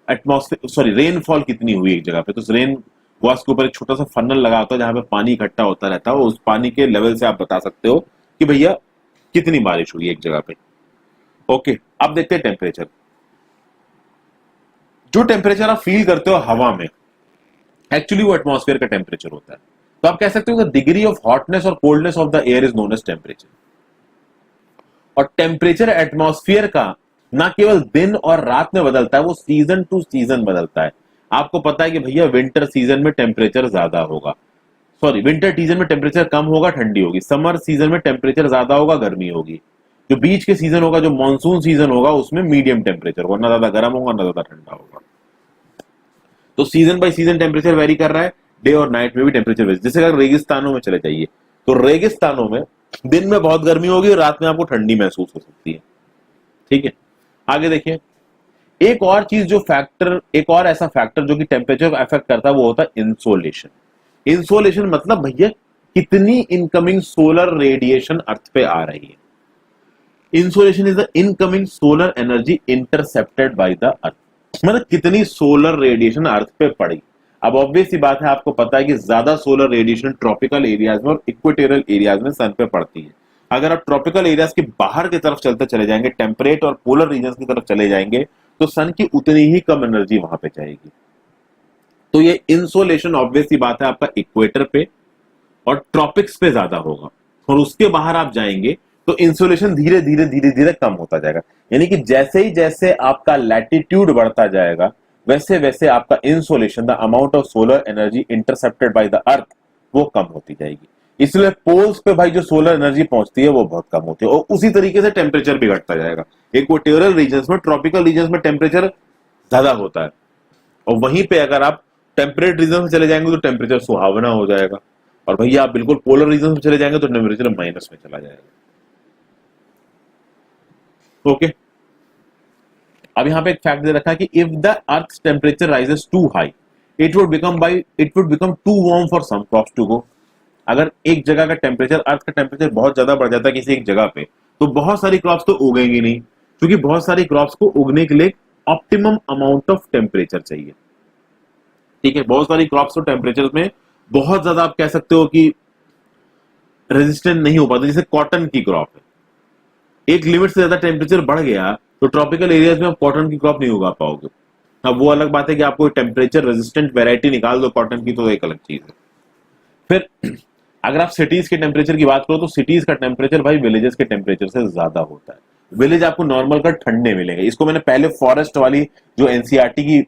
Speaker 1: रेनफॉल कितनी हुई एक जगह पे। तो रेन गॉज के ऊपर एक छोटा सा फनल लगा होता है जहां पे पानी इकट्ठा होता रहता है, उस पानी के लेवल से आप बता सकते हो कि भैया कितनी बारिश हुई एक जगह पे। ओके, अब देखते हैं टेम्परेचर। जो टेम्परेचर आप फील करते हो हवा में, एक्चुअली वो एटमॉस्फेयर का टेम्परेचर होता है। तो आप कह सकते हो डिग्री ऑफ हॉटनेस और coldness of the air is known as temperature. और टेम्परेचर एटमॉस्फेयर का ना केवल दिन और रात में बदलता है, वो सीजन टू सीजन बदलता है। आपको पता है कि भैया विंटर सीजन में टेम्परेचर ज्यादा होगा, विंटर सीजन में टेम्परेचर कम होगा, ठंडी होगी। समर सीजन में टेम्परेचर ज्यादा होगा, गर्मी होगी। जो बीच के सीजन होगा, जो मानसून सीजन होगा, उसमें मीडियम टेम्परेचर होगा, ना ज्यादा गर्म होगा ना ज्यादा ठंडा होगा। तो season by season temperature vary कर रहा है, डे और नाइट में भी टेम्परेचर वेरी। जैसे अगर रेगिस्तानों में चले जाइए, तो रेगिस्तानों में दिन में बहुत गर्मी होगी और रात में आपको ठंडी महसूस हो सकती है। ठीक है, आगे देखिए। एक और चीज जो फैक्टर, एक और ऐसा फैक्टर जो कि टेम्परेचर को अफेक्ट करता है, वो होता है इंसोलेशन। इंसोलेशन मतलब भैया कितनी इनकमिंग सोलर रेडिएशन अर्थ पे आ रही है। Insolation is the incoming solar energy intercepted by the earth, मतलब कितनी सोलर रेडिएशन अर्थ पे पड़ी। अब ऑब्वियस सी बात है, आपको पता है कि ज्यादा सोलर रेडिएशन ट्रॉपिकल एरियाज में और इक्वेटोरियल एरियाज में सन पे पड़ती है। अगर आप ट्रॉपिकल एरियाज के बाहर की तरफ चलते चले जाएंगे, टेम्परेट और पोलर रीजन की तरफ चले जाएंगे, तो सन की उतनी ही कम एनर्जी वहां पे जाएगी। तो ये इंसोलेशन ऑब्वियस सी बात है आपका इक्वेटर पे और ट्रॉपिक्स पे ज्यादा होगा, और उसके बाहर आप जाएंगे तो इंसोलेशन धीरे धीरे धीरे धीरे कम होता जाएगा। यानी कि जैसे ही जैसे आपका लैटिट्यूड बढ़ता जाएगा, वैसे वैसे आपका insolation, the amount of solar energy intercepted by the earth, वो कम होती जाएगी। इसलिए पोल्स पे भाई जो सोलर एनर्जी पहुंचती है वो बहुत कम होती है, और उसी तरीके से टेम्परेचर भी घटता जाएगा। इक्वेटोरियल रीजन्स में, ट्रॉपिकल रीजन्स में टेम्परेचर ज्यादा होता है, और वहीं पे अगर आप टेम्परेट रीजन में चले जाएंगे तो टेम्परेचर सुहावना हो जाएगा, और भैया आप बिल्कुल पोलर रीजन में चले जाएंगे तो टेम्परेचर माइनस में चला जाएगा। ओके, अब यहां पे एक फैक्ट दे रखा है कि if the earth temperature rises too high it would become too warm for some crops to grow. अगर एक जगह का टेम्परेचर, अर्थ का टेम्परेचर बहुत ज्यादा बढ़ जाता है किसी एक जगह पे, तो बहुत सारी क्रॉप्स तो उगेंगी नहीं, क्योंकि बहुत सारी क्रॉप्स को उगने के लिए ऑप्टिमम अमाउंट ऑफ टेम्परेचर चाहिए। ठीक है, बहुत सारी क्रॉप्स तो टेम्परेचर में बहुत ज्यादा आप कह सकते हो कि रेजिस्टेंट नहीं हो पाते, जैसे कॉटन की क्रॉप है, एक लिमिट से ज्यादा टेम्परेचर बढ़ गया तो ट्रॉपिकल एरियाज में आप कॉटन की क्रॉप नहीं उगा पाओगे। अब वो अलग बात है कि आपको टेम्परेचर रेजिस्टेंट वेराइटी निकाल दो कॉटन की, तो एक अलग चीज है। फिर अगर आप सिटीज के टेम्परेचर की बात करो तो सिटीज का टेम्परेचर भाई विलेजेस के टेम्परेचर से ज्यादा होता है। विलेज आपको नॉर्मल का ठंडे मिलेंगे। इसको मैंने पहले फॉरेस्ट वाली जो एनसीईआरटी की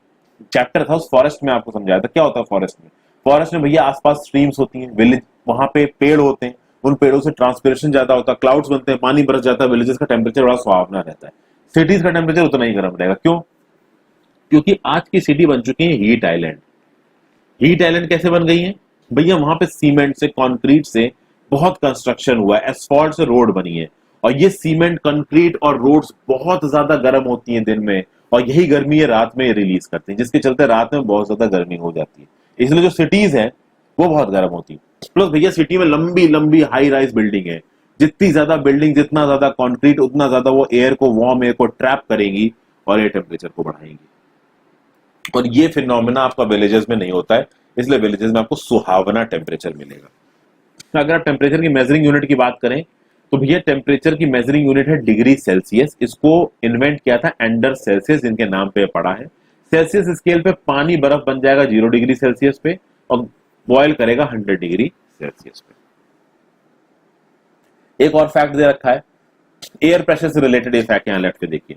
Speaker 1: चैप्टर था उस फॉरेस्ट में आपको समझाया था। क्या होता है फॉरेस्ट में? फॉरेस्ट में भैया आसपास स्ट्रीम्स होती हैं, विलेज, वहां पे पेड़ होते हैं, उन पेड़ों से ट्रांसपिरेशन ज्यादा होता है, क्लाउड्स बनते हैं, पानी बरस जाता है, विलेजेस का टेम्परेचर बड़ा सुहावना रहता है। सिटीज का टेम्परेचर उतना ही गर्म रहेगा। क्यों? क्योंकि आज की सिटी बन चुकी है हीट आइलैंड। हीट आइलैंड कैसे बन गई है भैया? वहां पे सीमेंट से, कंक्रीट से बहुत कंस्ट्रक्शन हुआ है, एस्फॉल्ट से रोड बनी है, और ये सीमेंट, कंक्रीट और रोड्स बहुत ज्यादा गर्म होती हैं दिन में, और यही गर्मी है रात में रिलीज करते हैं, जिसके चलते रात में बहुत ज्यादा गर्मी हो जाती है। इसलिए जो सिटीज है वो बहुत गर्म होती है। प्लस भैया सिटी में लंबी लंबी हाई राइज बिल्डिंग है, जितनी ज्यादा बिल्डिंग, जितना ज्यादा कंक्रीट, उतना ज्यादा वो एयर को, वार्म एयर को ट्रैप करेंगी और एयर टेम्परेचर को बढ़ाएंगी। और ये फिनोमेना आपका विलेजेस में नहीं होता है, इसलिए विलेजेस में आपको सुहावना टेम्परेचर मिलेगा। अगर आप टेम्परेचर की मेजरिंग यूनिट की बात करें तो भैया टेम्परेचर की मेजरिंग यूनिट है डिग्री सेल्सियस। इसको इन्वेंट किया था एंडर सेल्सियस, जिनके नाम पे पड़ा है। सेल्सियस स्केल पे पानी बर्फ बन जाएगा 0 डिग्री सेल्सियस पे, और बॉयल करेगा 100 डिग्री सेल्सियस पे। एक और फैक्ट दे रखा है एयर प्रेशर से रिलेटेड, ये फैक्ट यहां लेफ्ट पे देखिए।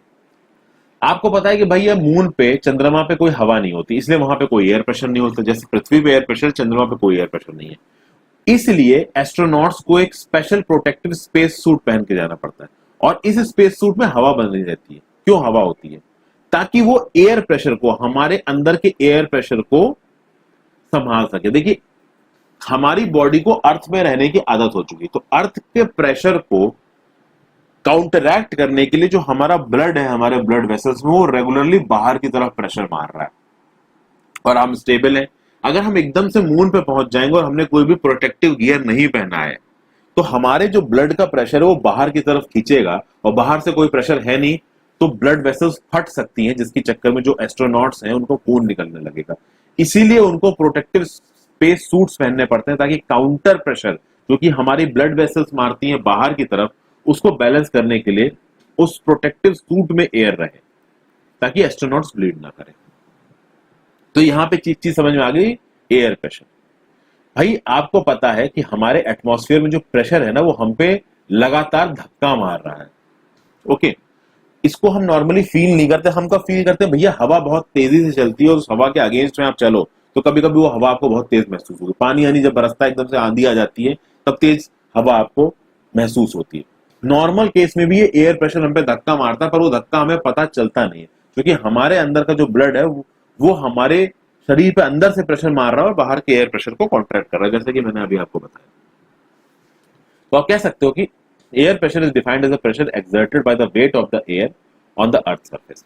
Speaker 1: आपको पता है कि भैया मून पे, चंद्रमा पे कोई हवा नहीं होती, इसलिए वहां पे कोई एयर प्रेशर नहीं होता। जैसे पृथ्वी पे एयर प्रेशर, चंद्रमा पे कोई एयर प्रेशर नहीं है। इसलिए एस्ट्रोनॉट्स को एक स्पेशल प्रोटेक्टिव स्पेस सूट पहन के जाना पड़ता है, और इस स्पेस सूट में हवा बनी रहती है। क्यों हवा होती है? ताकि वो एयर प्रेशर को, हमारे अंदर के एयर प्रेशर को संभाल सके। देखिए हमारी बॉडी को अर्थ में रहने की आदत हो चुकी, तो अर्थ के प्रेशर को काउंटरैक्ट करने के लिए जो हमारा ब्लड है, हमारे ब्लड वेसल्स में, वो रेगुलरली बाहर की तरफ प्रेशर मार रहा है, और हम स्टेबल हैं। अगर हम एकदम से मून पे पहुंच जाएंगे और हमने कोई भी प्रोटेक्टिव गियर नहीं पहना है, तो हमारे जो ब्लड का प्रेशर है वो बाहर की तरफ खींचेगा, और बाहर से कोई प्रेशर है नहीं, तो ब्लड वेसल्स फट सकती हैं, जिसके चक्कर में जो एस्ट्रोनॉट्स हैं उनको खून निकलने लगेगा। इसीलिए उनको प्रोटेक्टिव स्पेस सूट्स पहनने पड़ते हैं, ताकि काउंटर प्रेशर जो कि हमारी ब्लड वेसल्स मारती हैं बाहर की तरफ, उसको बैलेंस करने के लिए उस प्रोटेक्टिव सूट में एयर रहे, ताकि एस्ट्रोनॉट्स ब्लीड ना करें। तो यहां पे चीज समझ में आ गई, एयर प्रेशर। भाई आपको पता है कि हमारे एटमॉस्फेयर में जो प्रेशर है ना, वो हम पे लगातार धक्का मार रहा है। ओके, इसको हम नॉर्मली फील नहीं करते, हम कब फील करते हैं भैया? हवा बहुत तेजी से चलती है और उस हवा के अगेंस्ट में आप चलो तो कभी कभी वो हवा आपको बहुत तेज महसूस होगी। पानी यानी जब बरसता है, एकदम से आंधी आ जाती है, तब तेज हवा आपको महसूस होती है। नॉर्मल केस में भी ये एयर प्रेशर हम पे धक्का मारता है, पर वो धक्का हमें पता चलता नहीं है, क्योंकि हमारे अंदर का जो ब्लड है वो हमारे शरीर पे अंदर से प्रेशर मार रहा है और बाहर के एयर प्रेशर को कॉन्ट्रैक्ट कर रहा है, जैसे कि मैंने अभी आपको बताया। तो आप कह सकते हो कि air pressure is defined as a pressure exerted by the weight of the air on the earth surface.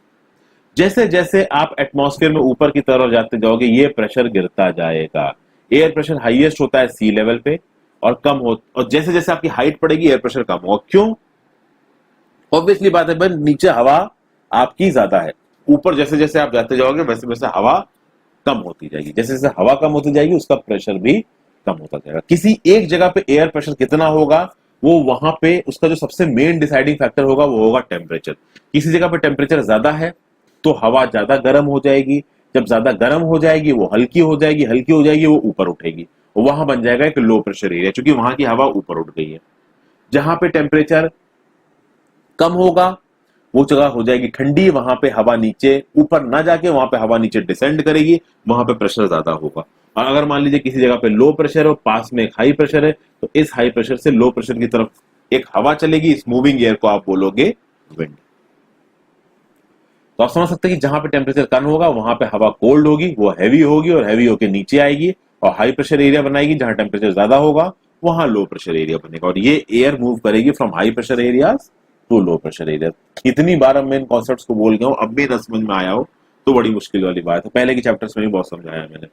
Speaker 1: जैसे जैसे आप एटमॉस्फेयर में ऊपर की तरफ जाते जाओगे, ये प्रेशर गिरता जाएगा। एयर प्रेशर हाईएस्ट होता है सी लेवल पे, और कम हो, और जैसे जैसे आपकी हाइट बढ़ेगी एयर प्रेशर कम होगा। क्यों? ऑब्वियसली बात है भाई, नीचे हवा आपकी ज्यादा है, ऊपर जैसे जैसे आप जाते जाओगे वैसे वैसे हवा कम होती जाएगी। जैसे जैसे हवा कम होती जाएगी उसका प्रेशर भी कम होता जाएगा। किसी एक जगह पे एयर प्रेशर कितना होगा, वो वहां पे उसका जो सबसे मेन डिसाइडिंग फैक्टर होगा वो होगा टेम्परेचर। किसी जगह पे टेम्परेचर ज्यादा है तो हवा ज्यादा गर्म हो जाएगी, जब ज्यादा गर्म हो जाएगी वो हल्की हो जाएगी, हल्की हो जाएगी वो ऊपर उठेगी, वहां बन जाएगा एक लो प्रेशर एरिया, क्योंकि वहां की हवा ऊपर उठ गई है। जहां पे टेम्परेचर कम होगा वो जगह हो जाएगी ठंडी, वहां पे हवा नीचे ऊपर ना जाके वहां पे हवा नीचे डिसेंड करेगी, वहां पे प्रेशर ज्यादा होगा। और अगर मान लीजिए किसी जगह पे लो प्रेशर है और पास में एक हाई प्रेशर है, तो इस हाई प्रेशर से लो प्रेशर की तरफ एक हवा चलेगी, इस मूविंग एयर को आप बोलोगे विंड। तो आप समझ सकते हैं कि जहां पे टेम्परेचर कम होगा वहां पे हवा कोल्ड होगी, वो हैवी होगी और हैवी होके नीचे आएगी और हाई प्रेशर एरिया बनाएगी। जहां टेम्परेचर ज्यादा होगा वहां लो प्रेशर एरिया बनेगा और ये एयर मूव करेगी from high pressure areas to low pressure area. इतनी बार अब मैं इन कॉन्सेप्ट्स को बोल गया हूं, अब भी न समझ में आया हो तो बड़ी मुश्किल वाली बात है। पहले के चैप्टर्स में भी बहुत समझाया मैंने।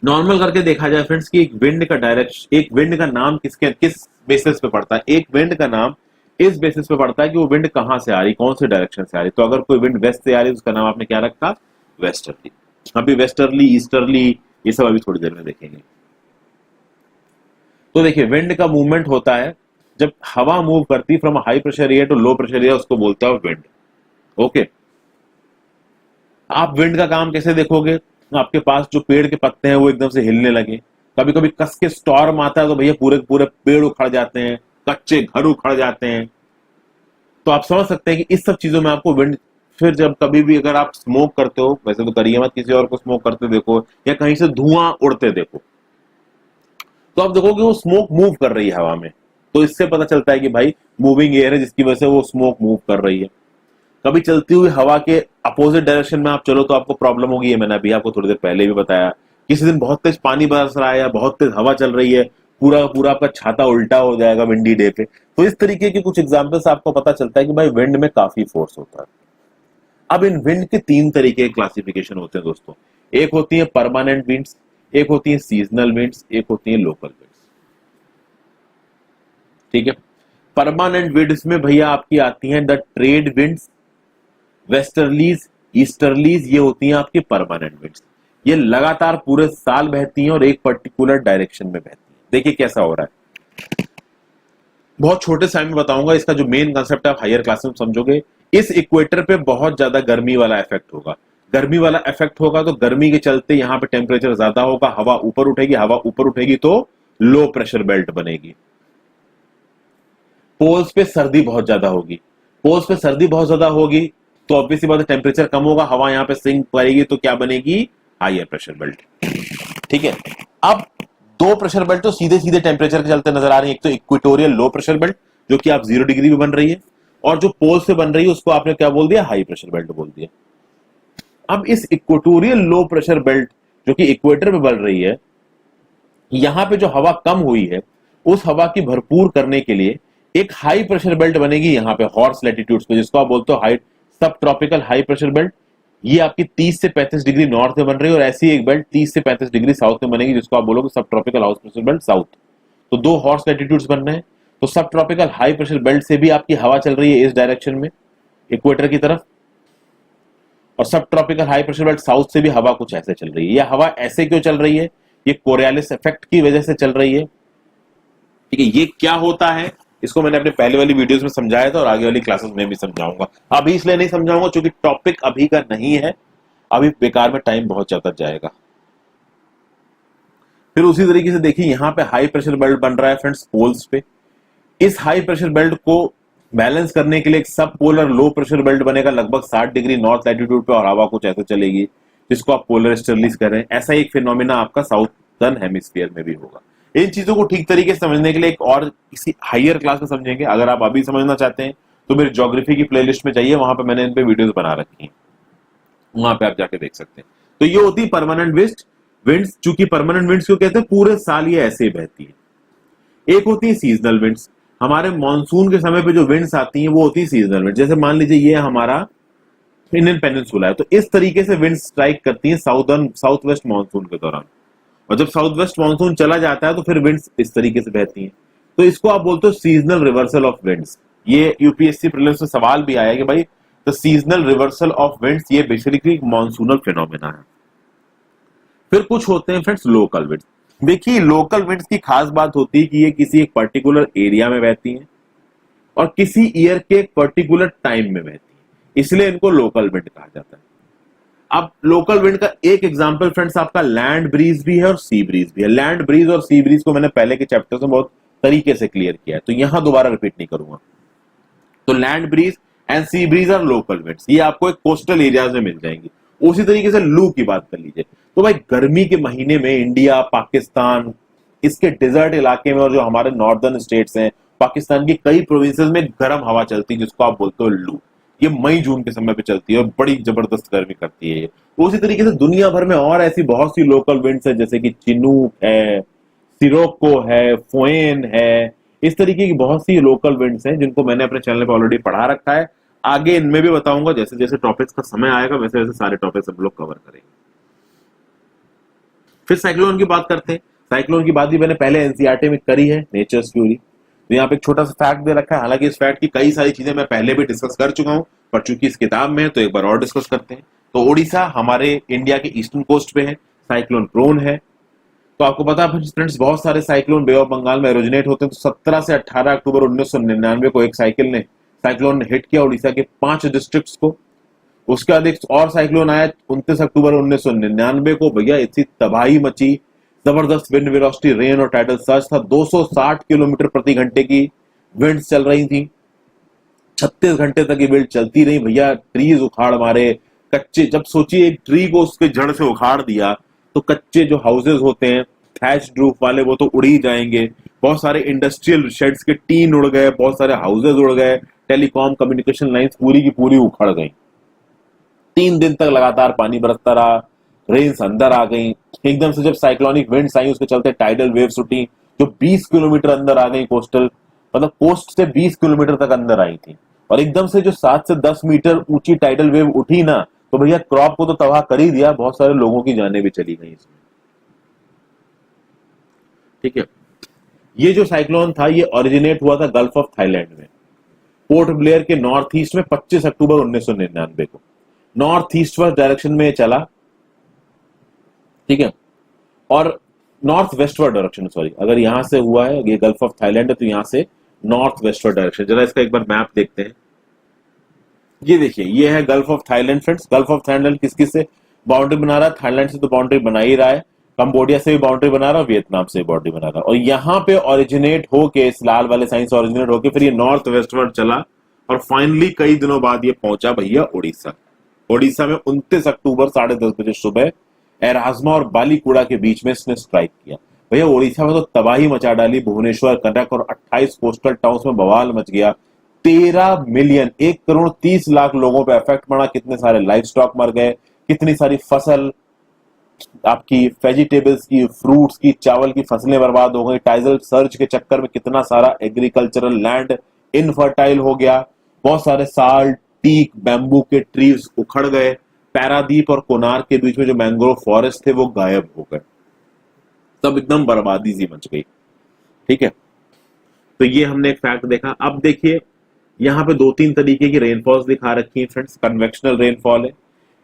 Speaker 1: नॉर्मल करके देखा जाए फ्रेंड्स कि एक विंड का डायरेक्शन, एक विंड का नाम किस बेसिस पे पड़ता है? एक विंड का नाम इस बेसिस पे पड़ता है कि वो विंड कहां से आ रही, कौन से डायरेक्शन से आ रही। तो अगर कोई विंड वेस्ट से आ रही है उसका नाम आपने क्या रखा? वेस्टर्ली। अभी वेस्टर्ली, ईस्टर्ली ये सब अभी थोड़ी देर में देखेंगे। तो देखिए विंड का मूवमेंट होता है जब हवा मूव करती from high pressure area to low pressure area, उसको बोलते हैं विंड। ओके, आप विंड का काम कैसे देखोगे? आपके पास जो पेड़ के पत्ते हैं वो एकदम से हिलने लगे, कभी कभी कस के स्टॉर्म आता है तो भैया पूरे पूरे पेड़ उखड़ जाते हैं, कच्चे घर उखड़ जाते हैं। तो आप समझ सकते हैं कि इस सब चीजों में आपको विंड, फिर जब कभी भी अगर आप स्मोक करते हो, वैसे तो करिए मत, किसी और को स्मोक करते देखो या कहीं से धुआं उड़ते देखो, तो आप देखोगे वो स्मोक मूव कर रही है हवा में। तो इससे पता चलता है कि भाई मूविंग एयर है जिसकी वजह से वो स्मोक मूव कर रही है। कभी चलती हुई हवा के अपोजिट डायरेक्शन में आप चलो तो आपको प्रॉब्लम होगी। ये मैंने अभी आपको थोड़ी देर पहले भी बताया। किसी दिन बहुत तेज पानी बरस रहा है या बहुत तेज हवा चल रही है, पूरा पूरा आपका छाता उल्टा हो जाएगा विंडी डे पे। तो इस तरीके के कुछ एग्जांपल्स आपको पता चलता है कि भाई विंड में काफी फोर्स होता है। अब इन विंड के तीन तरीके के क्लासिफिकेशन होते हैं दोस्तों। एक होती है परमानेंट विंड्स, एक होती है सीजनल विंड्स, एक होती है लोकल विंड्स। ठीक है, परमानेंट विंड्स में भैया आपकी आती हैं the trade winds, westerlies, easterlies, ये होती हैं आपकी परमानेंट विंड्स। ये लगातार पूरे साल बहती हैं और एक पर्टिकुलर डायरेक्शन में बहती हैं। देखिए कैसा हो रहा है, बहुत छोटे टाइम में बताऊंगा। इसका जो मेन कंसेप्ट है आप हायर क्लास में समझोगे। इस इक्वेटर पे बहुत ज्यादा गर्मी वाला इफेक्ट होगा। गर्मी वाला इफेक्ट होगा तो गर्मी के चलते यहाँ पे टेम्परेचर ज्यादा होगा, हवा ऊपर उठेगी, हवा ऊपर उठेगी तो लो प्रेशर बेल्ट बनेगी। पोल्स पे सर्दी बहुत ज्यादा होगी, पोल्स पे सर्दी बहुत ज्यादा होगी तो ऑब्वियसली बात है टेम्परेचर कम होगा, हवा यहाँ पे सिंक करेगी तो क्या बनेगी? Higher pressure belt. ठीक है, अब दो प्रेशर बेल्ट तो सीधे सीधे टेम्परेचर के चलते नजर आ रही है। एक तो इक्वेटोरियल लो प्रेशर बेल्ट जो कि आप 0 डिग्री में बन रही है, और जो पोल से बन रही है उसको आपने क्या बोल दिया? हाई प्रेशर बेल्ट बोल दिया। अब इस इक्वेटोरियल लो प्रेशर बेल्ट जो कि इक्वेटर में बन रही है, यहां पे जो हवा कम हुई है उस हवा की भरपूर करने के लिए एक हाई प्रेशर बेल्ट बनेगी यहाँ पे हॉर्स लैटिट्यूड्स पे, जिसको आप बोलते हो हाई सब ट्रॉपिकल हाई प्रेशर बेल्ट। ये आपकी 30 से 35 डिग्री नॉर्थ में बन रही है और ऐसी एक बेल्ट 30 से 35 डिग्री साउथ में बनेगी जिसको आप बोलोगे सब tropical high pressure belt south. तो दो हॉर्स लैटिट्यूड्स बन रहे हैं। तो सब ट्रॉपिकल हाई प्रेशर बेल्ट से भी आपकी हवा चल रही है इस डायरेक्शन में इक्वेटर की तरफ, और सब tropical high pressure belt south से भी हवा कुछ ऐसे चल रही है। यह हवा ऐसे क्यों चल रही है? ये कोरियालिस इफेक्ट की वजह से चल रही है। ठीक है, ये क्या होता है इसको मैंने अपने पहले वाली वीडियोस में समझाया था और आगे वाली क्लासेस में भी समझाऊंगा। अभी इसलिए नहीं समझाऊंगा क्योंकि टॉपिक अभी का नहीं है, अभी बेकार में टाइम बहुत ज्यादा जाएगा। फिर उसी तरीके से देखिए यहाँ पे हाई प्रेशर बेल्ट बन रहा है फ्रेंड्स पोल्स पे। इस हाई प्रेशर बेल्ट को बैलेंस करने के लिए एक सब पोलर लो प्रेशर बेल्ट बनेगा लगभग 60 डिग्री नॉर्थ लैटिट्यूड पे और हवा कुछ ऐसे चलेगी जिसको आप पोलर स्टर्लीज कर रहे हैं। ऐसा एक फिनोमिना आपका साउथर्न हेमिस्फीयर में भी होगा। इन चीजों को ठीक तरीके से समझने के लिए एक और किसी हायर क्लास में समझेंगे। अगर आप अभी समझना चाहते हैं तो मेरी ज्योग्राफी की प्लेलिस्ट में जाइए, वहां पे मैंने इन पे वीडियोस बना रखी हैं, वहां पे आप जाके देख सकते हैं। तो ये होती है परमानेंट विंड्स। चूंकि परमानेंट विंड्स क्यों कहते हैं? पूरे साल ये ऐसे ही बहती है। एक होती है सीजनल विंड्स। हमारे मानसून के समय पे जो विंड्स आती हैं वो होती है सीजनल विंड। जैसे मान लीजिए ये हमारा इंडियन पेनिनसुला है, तो इस तरीके से विंड स्ट्राइक करती है साउथ वेस्ट मानसून के दौरान, और जब साउथ वेस्ट मानसून चला जाता है तो फिर विंड्स इस तरीके से बहती हैं। तो इसको आप बोलते हो सीजनल रिवर्सल ऑफ विंड्स। ये यूपीएससी प्रीलिम्स में सवाल भी आया कि भाई the seasonal reversal of winds, ये बेसिकली मानसूनल फिनोमेना है। फिर कुछ होते हैं फ्रेंड्स लोकल विंड्स। देखिए लोकल विंड्स की खास बात होती है कि ये किसी एक पर्टिकुलर एरिया में बहती हैं और किसी ईयर के एक पर्टिकुलर टाइम में बहती हैं, इसलिए इनको लोकल विंड कहा जाता है। अब लोकल विंड का एक एग्जांपल फ्रेंड्स आपका लैंड ब्रीज भी है और सी ब्रीज भी है। लैंड ब्रीज और सी ब्रीज को मैंने पहले के चैप्टर में बहुत तरीके से क्लियर किया है, तो यहां दोबारा रिपीट नहीं करूंगा। तो land breeze and sea breeze are local winds. ये आपको एक कोस्टल एरियाज में मिल जाएंगी। उसी तरीके से लू की बात कर लीजिए, तो भाई गर्मी के महीने में इंडिया, पाकिस्तान, इसके डिजर्ट इलाके में और जो हमारे नॉर्दर्न स्टेट्स हैं, पाकिस्तान की कई प्रोविंसेस में गर्म हवा चलती है जिसको आप बोलते हो लू। ये मई जून के समय पे चलती है और बड़ी जबरदस्त गर्मी करती है ये। तो उसी तरीके से दुनिया भर में और ऐसी बहुत सी लोकल विंड्स है, जैसे कि चिनूक है, सिरोको है, फोएन है, इस तरीके की बहुत सी लोकल विंड्स हैं जिनको मैंने अपने चैनल पे ऑलरेडी पढ़ा रखा है। आगे इनमें भी बताऊंगा, जैसे जैसे टॉपिक्स का समय आएगा वैसे वैसे सारे टॉपिक्स हम लोग कवर करेंगे। फिर साइक्लोन की बात करते हैं। साइक्लोन की बात भी मैंने पहले एनसीईआरटी में करी है, नेचर्स थ्योरी। तो यहाँ पे एक छोटा सा फैक्ट दे रखा है, हालांकि इस फैक्ट की कई सारी चीजें मैं पहले भी डिस्कस कर चुका हूं, पर चूंकि इस किताब में है तो एक बार और डिस्कस करते हैं। तो ओडिशा हमारे इंडिया के ईस्टर्न कोस्ट पे है, साइक्लोन प्रोन है। तो आपको पता है फ्रेंड्स, बहुत सारे साइक्लोन बे ऑफ बंगाल में ओरिजिनेट होते हैं। तो 17 से 18 अक्टूबर 1999 को एक साइक्लोन ने हिट किया उड़ीसा के 5 डिस्ट्रिक्ट्स को। उसके बाद एक और साइक्लोन आया 29 अक्टूबर 1999 को। भैया इतनी तबाही मची, जबरदस्त विंड वेलोसिटी, रेन और टाइडल सर्ज था। 260 किलोमीटर प्रति घंटे की विंड्स चल रही थी, 36 घंटे तक ये विंड चलती रही। भैया ट्रीज उखाड़ मारे, कच्चे, जब सोचिए एक ट्री को उसके जड़ से उखाड़ दिया तो कच्चे जो हाउसेज होते हैं थैच्ड रूफ वाले वो तो उड़ ही जाएंगे। बहुत सारे इंडस्ट्रियल शेड्स के टीन उड़ गए, बहुत सारे हाउसेज उड़ गए, टेलीकॉम कम्युनिकेशन लाइंस पूरी की पूरी उखड़ गई। 3 दिन तक लगातार पानी बरसता रहा, रेन्स अंदर आ गई। एकदम से जब साइक्लोनिक विंड्स आई उसके चलते टाइडल वेव्स उठी जो 20 किलोमीटर अंदर आ गई, कोस्टल मतलब कोस्ट से 20 किलोमीटर तक अंदर आई थी। और एकदम से जो 7 से 10 मीटर ऊंची टाइडल वेव उठी ना, तो भैया क्रॉप को तो तबाह कर ही दिया, बहुत सारे लोगों की जानें भी चली गई इसमें। ठीक है, ये जो साइक्लोन था ये ओरिजिनेट हुआ था गल्फ ऑफ थाईलैंड में, पोर्ट ब्लेयर के नॉर्थ ईस्ट में 25 अक्टूबर 1999 को। नॉर्थ ईस्ट वर्ड डायरेक्शन में चला, ठीक है, और नॉर्थ वेस्टवर्ड डायरेक्शन, सॉरी, अगर यहां से हुआ है, ये गल्फ ऑफ थाईलैंड है, तो यहां से नॉर्थ वेस्टवर्ड डायरेक्शन। जरा इसका एक बार मैप देखते हैं। ये देखिए, ये है gulf of Thailand friends. Gulf of Thailand किस किस से बाउंड्री बना रहा है? थाईलैंड से तो बाउंड्री बना ही रहा है, कंबोडिया से भी बाउंड्री बना रहा है, वियतनाम से भी बाउंड्री बना रहा है। और यहाँ पे ओरिजिनेट होके, इस लाल वाले साइन से ओरिजिनेट होके फिर ये नॉर्थ वेस्टवर्ड चला और फाइनली कई दिनों बाद ये पहुंचा भैया उड़ीसा। उड़ीसा में 29 अक्टूबर 10:30 बजे सुबह एराज्मा और बालीकुड़ा के बीच में इसने स्ट्राइक किया। भैया उड़ीसा में तो तबाही मचा डाली, भुवनेश्वर, कटक और 28 कोस्टल टाउन्स में बवाल मच गया। 13 मिलियन, 1,30,00,000 लोगों पे इफेक्ट पड़ा। कितने सारे लाइफ स्टॉक मर गए, कितनी सारी फसल, आपकी वेजिटेबल्स की, फ्रूट्स की, चावल की फसलें बर्बाद हो गई। टाइडल सर्ज के चक्कर में कितना सारा एग्रीकल्चरल लैंड इनफर्टाइल हो गया। बहुत सारे साल, टीक, बैम्बू के ट्रीज उखड़ गए। पैरादीप और कोनार के बीच में जो मैंग्रोव फॉरेस्ट थे वो गायब हो गए। तब एकदम बर्बादी सी मच गई। ठीक है, तो ये हमने एक फैक्ट देखा। अब देखिए यहाँ पे 2-3 तरीके की रेनफॉल्स दिखा रखी है फ्रेंड्स। कन्वेक्शनल रेनफॉल है।